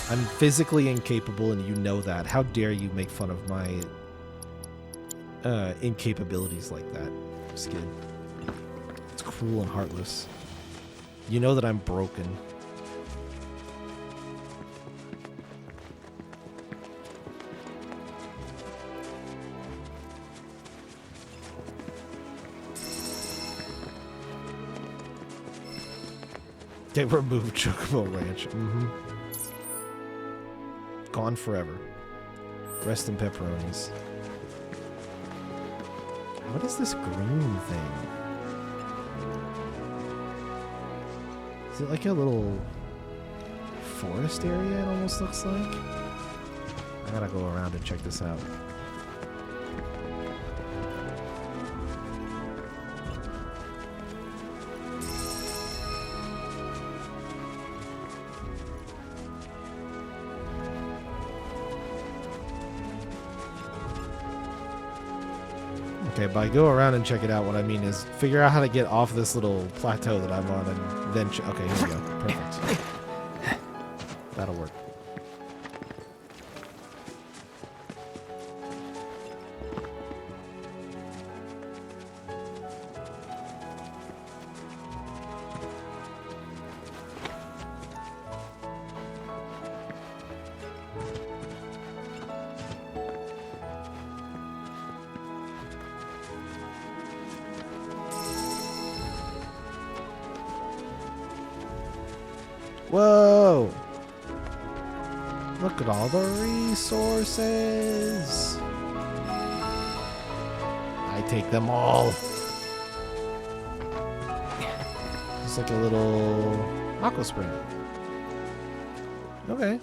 S1: I'm physically incapable and you know that. How dare you make fun of my incapabilities like that, Skid. It's cruel and heartless. You know that I'm broken. They removed Chocobo Ranch. Mm-hmm. Gone forever. Rest in pepperonis. What is this green thing? Is it like a little forest area, it almost looks like? I gotta go around and check this out. Okay, by go around and check it out, what I mean is figure out how to get off this little plateau that I'm on and then... okay, here we go. Perfect. That'll work. Whoa! Look at all the resources. I take them all. It's like a little aqua spring. Okay.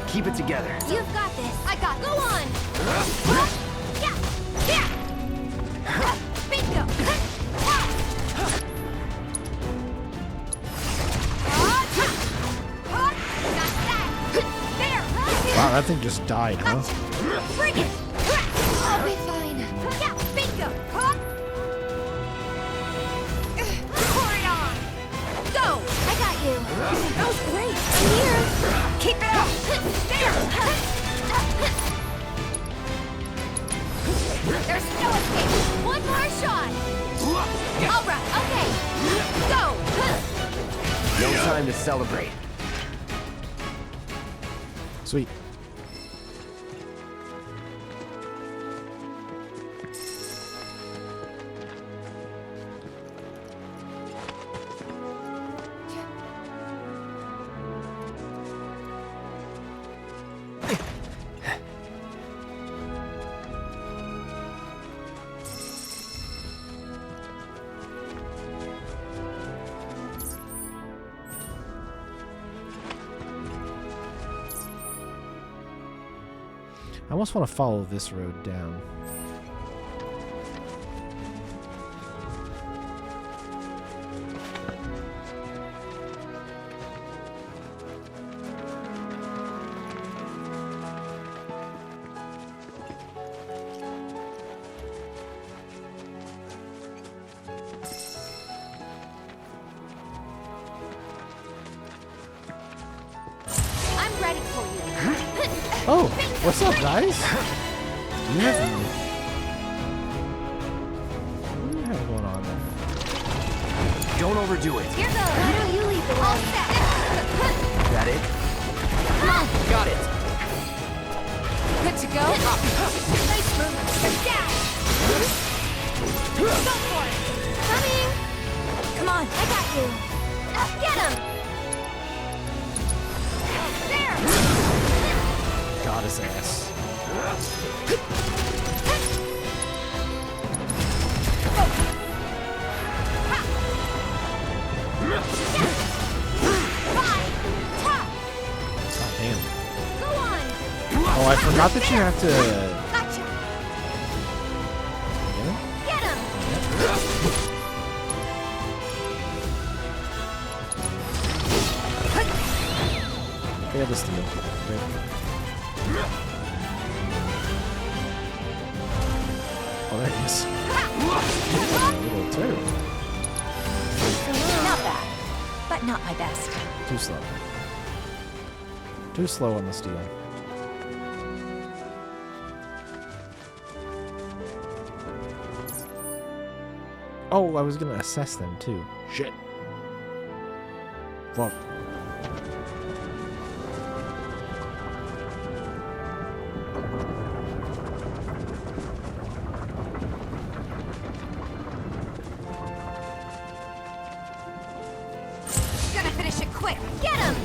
S2: Keep it together.
S7: You've got this. I got. Go on. Yeah. Yeah. Bingo. There.
S1: Wow, that thing just died, huh?
S7: Bring it. I'll be fine. Yeah. Bingo. Pour it on. Go. I got you. That was great. I'm here. Keep it up. There. There's no escape. One more shot. All right. Okay. Go.
S2: No time to celebrate.
S1: Sweet. I almost want to follow this road down.
S7: I'm ready for you.
S1: Oh, what's up, guys? Do you have what do you have going on there?
S2: Don't overdo it.
S7: Here goes. Why don't you lead the way? All set.
S2: That it? Got it.
S7: Good to go. Nice move. Down. Go for it. Coming. Come on. I got you. Get him. There.
S1: Got his ass. God damn.
S7: Go on.
S1: Oh, I forgot that you have to.
S7: Gotcha. Get him.
S1: Fail the steal. Great. Oh, there he is. A little turtle.
S7: Not bad, but not my best.
S1: Too slow. Too slow on the steal. Oh, I was gonna assess them too. Shit. Fuck.
S7: Gonna finish it quick. Get him.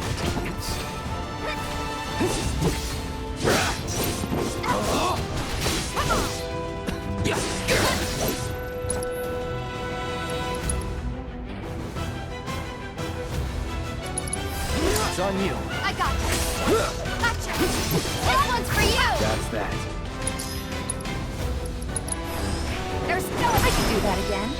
S2: on you.
S7: I got you. Gotcha. This one's for you.
S2: That's that.
S7: There's no. I can do that again.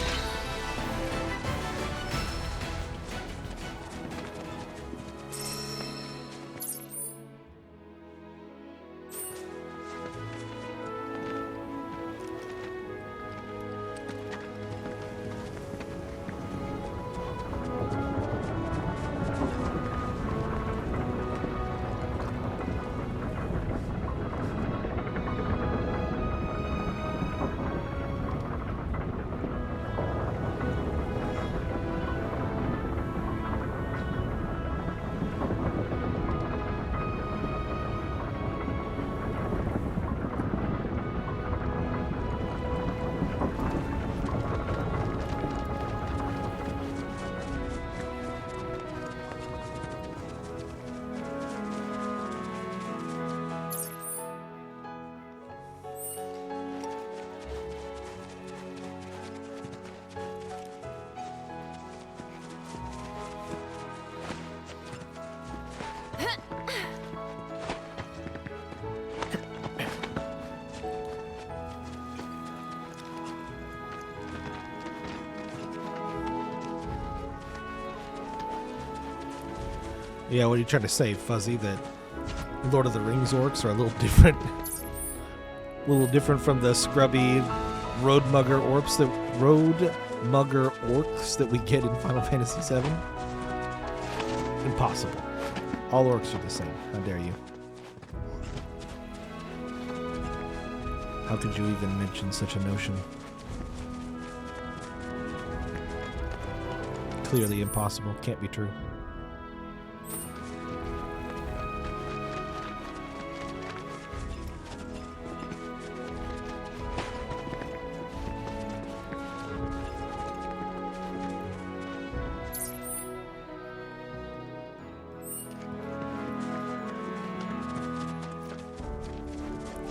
S1: Yeah, what are you trying to say, Fuzzy? That Lord of the Rings orcs are a little different, from the scrubby road mugger orcs that we get in Final Fantasy VII? Impossible. All orcs are the same. How dare you? How could you even mention such a notion? Clearly impossible. Can't be true.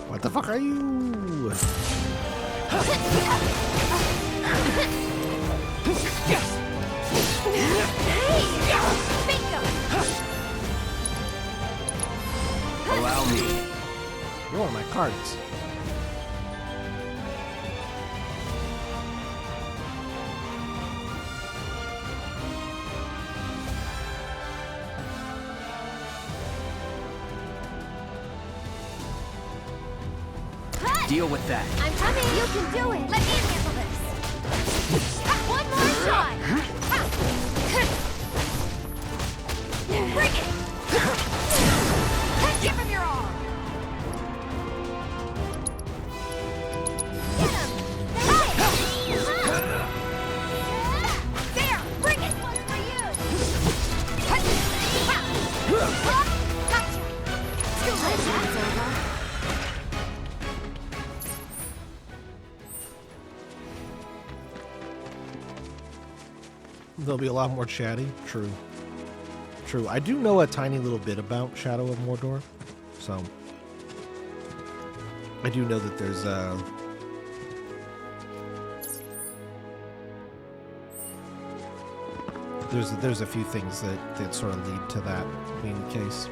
S1: What the fuck are you?
S2: Allow me.
S1: You're one of my cards.
S2: Deal with that.
S7: I'm coming. You can do it. Let me handle this. One more shot. Bring it. Give him your all. Get him. There. Bring it. One for you. Gotcha. Too late. It's over.
S1: They'll be a lot more chatty. True. True. I do know a tiny little bit about Shadow of Mordor, so I do know that there's a few things that sort of lead to that being the case.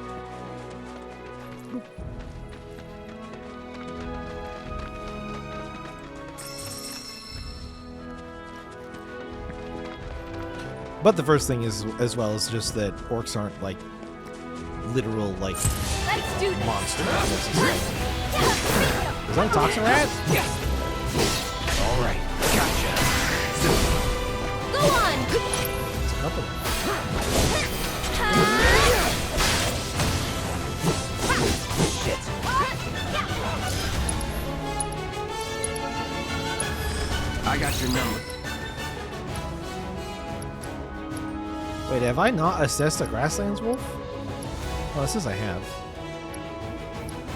S1: But the first thing is, as well, is just that orcs aren't like literal like
S7: Let's do this.
S1: monsters. Is that a toxin rat?
S2: All right. Gotcha.
S7: Go on.
S1: It's a couple.
S2: Shit. I got your number.
S1: Wait, have I not assessed a Grasslands Wolf? Oh, it says I have.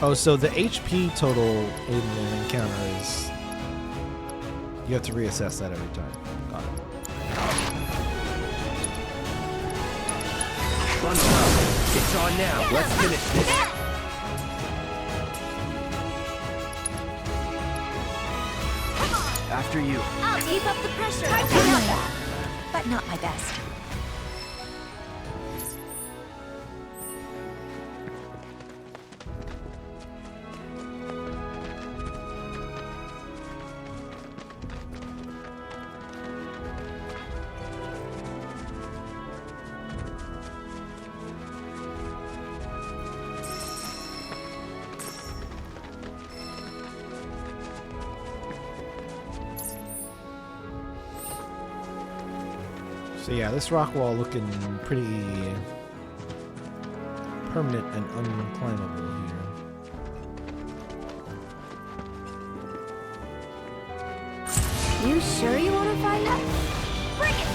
S1: Oh, so the HP total in an encounter is... You have to reassess that every time. Got it.
S2: Fun stuff. It's on now. Let's finish this. After you.
S7: I'll keep up the pressure. Not bad, but not my best.
S1: So yeah, this rock wall looking pretty permanent and unclimbable here.
S7: You sure you want to fight? Bring it!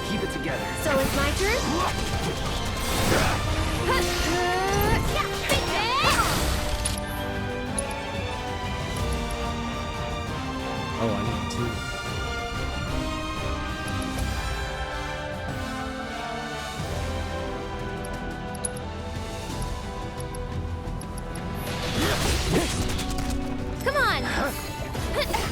S2: Keep it together.
S7: So it's my turn?
S1: Oh, I need two.
S7: Come on! Okay.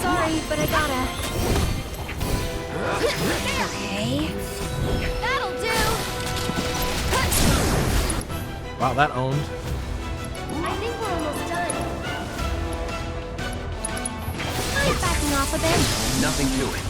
S7: Sorry, but I gotta. Okay. That'll do!
S1: Wow, that owned.
S7: I think we're almost done. I'm backing off a bit.
S2: Nothing to it.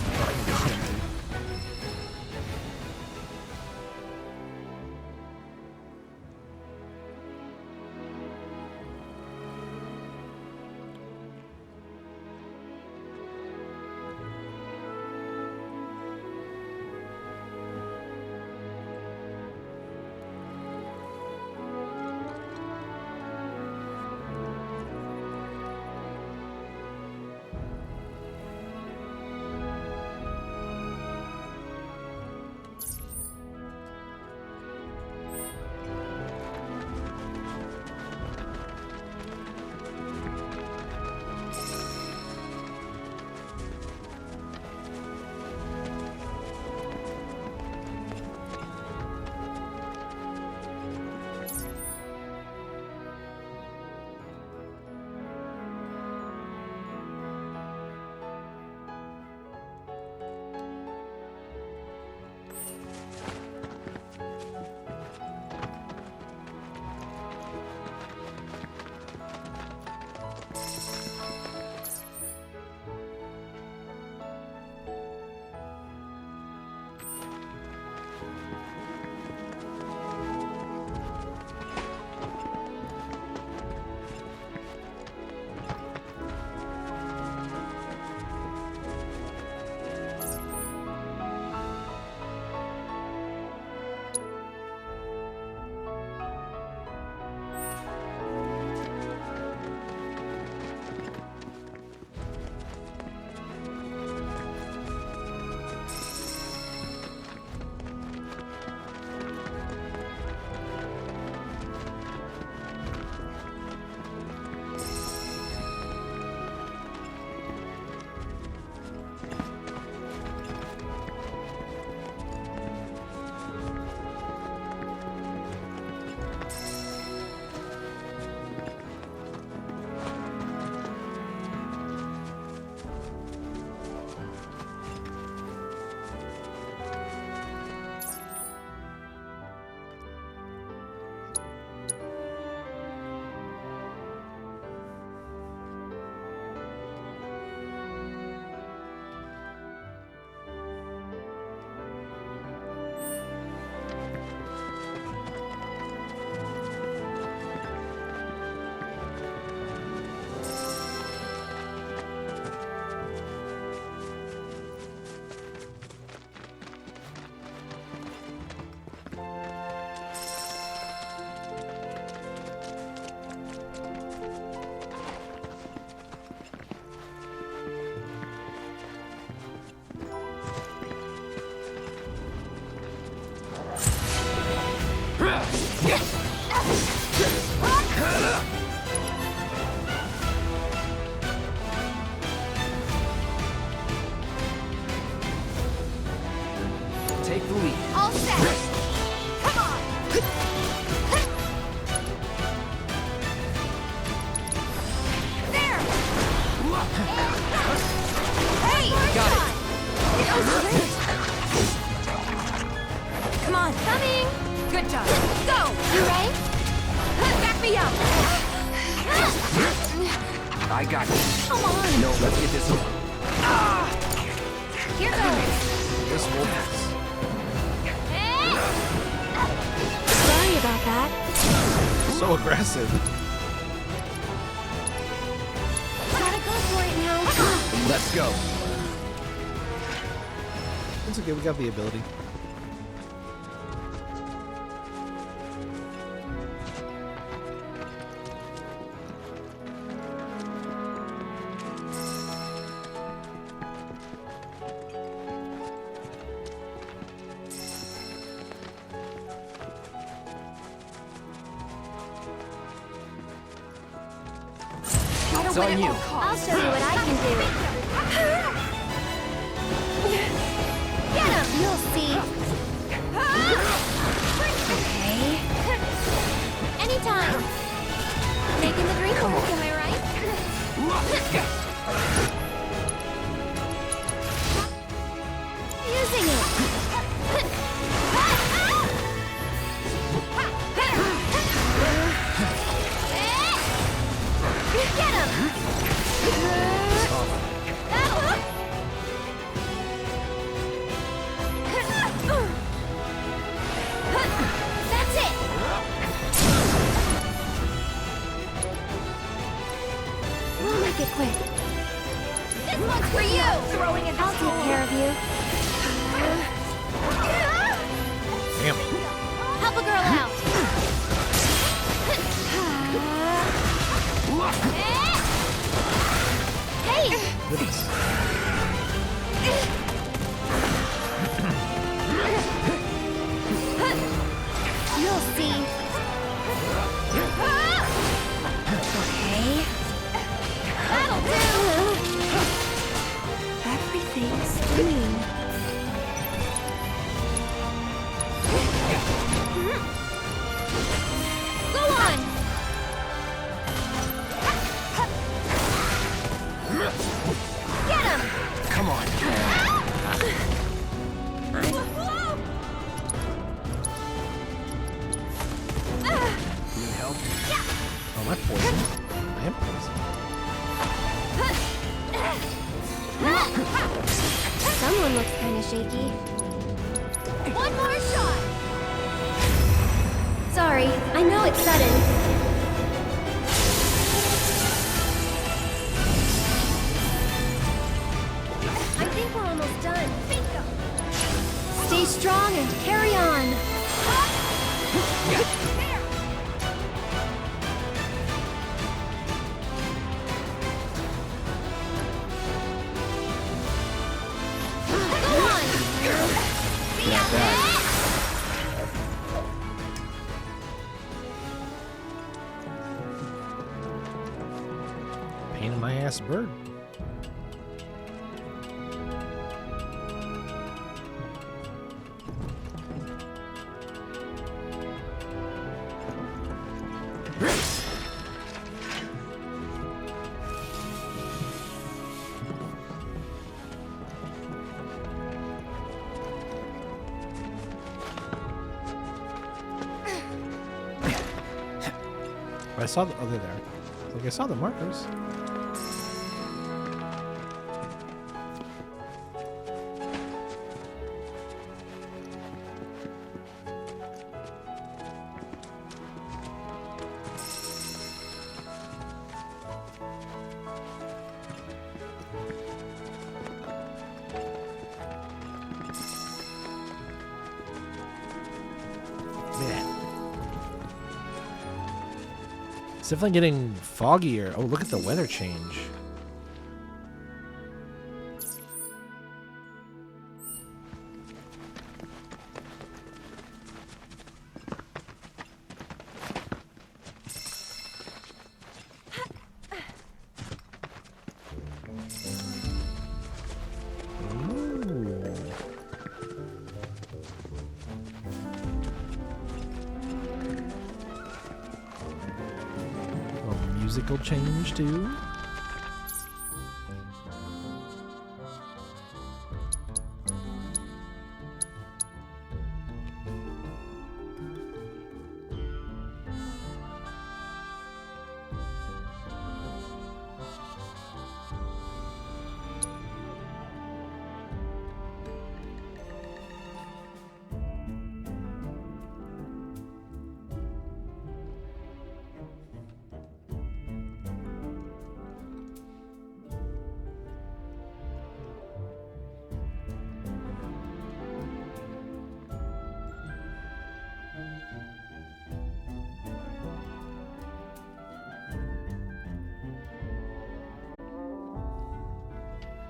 S2: Take the lead.
S7: All set! Come on! There! Hey!
S2: Got it.
S7: That was great! Come on! Coming! Good job! Go! You ready? Back me up!
S2: I got you.
S7: Come on!
S2: No, let's get this over.
S7: Here goes!
S2: This will pass.
S7: Sorry about that.
S1: so aggressive.
S7: Gotta go for it now.
S2: Let's go.
S1: It's okay, we got the ability.
S2: It's on you.
S7: I'll show you what I can do. Get him! You'll see. Okay. Anytime. Making the dream work, am I right? Using it. Get him! That's it! We'll make it quick. This one's for you! I'll take care of you.
S1: Damn.
S7: Help a girl out! Hey!
S1: Goodness.
S7: You'll see. Okay. That'll do! Everything's clean. Go on! Get him!
S2: Come on. Need help?
S1: Oh, am I poisoned? I am poisoned.
S7: Someone looks kind of shaky. One more shot! Sorry, I know it's sudden. I think we're almost done. Bingo! Stay strong and carry on. Go on!
S1: Got that. Pain in my ass bird. I saw the other there. Like I saw the markers. It's definitely getting foggier. Oh, look at the weather change. Musical change too.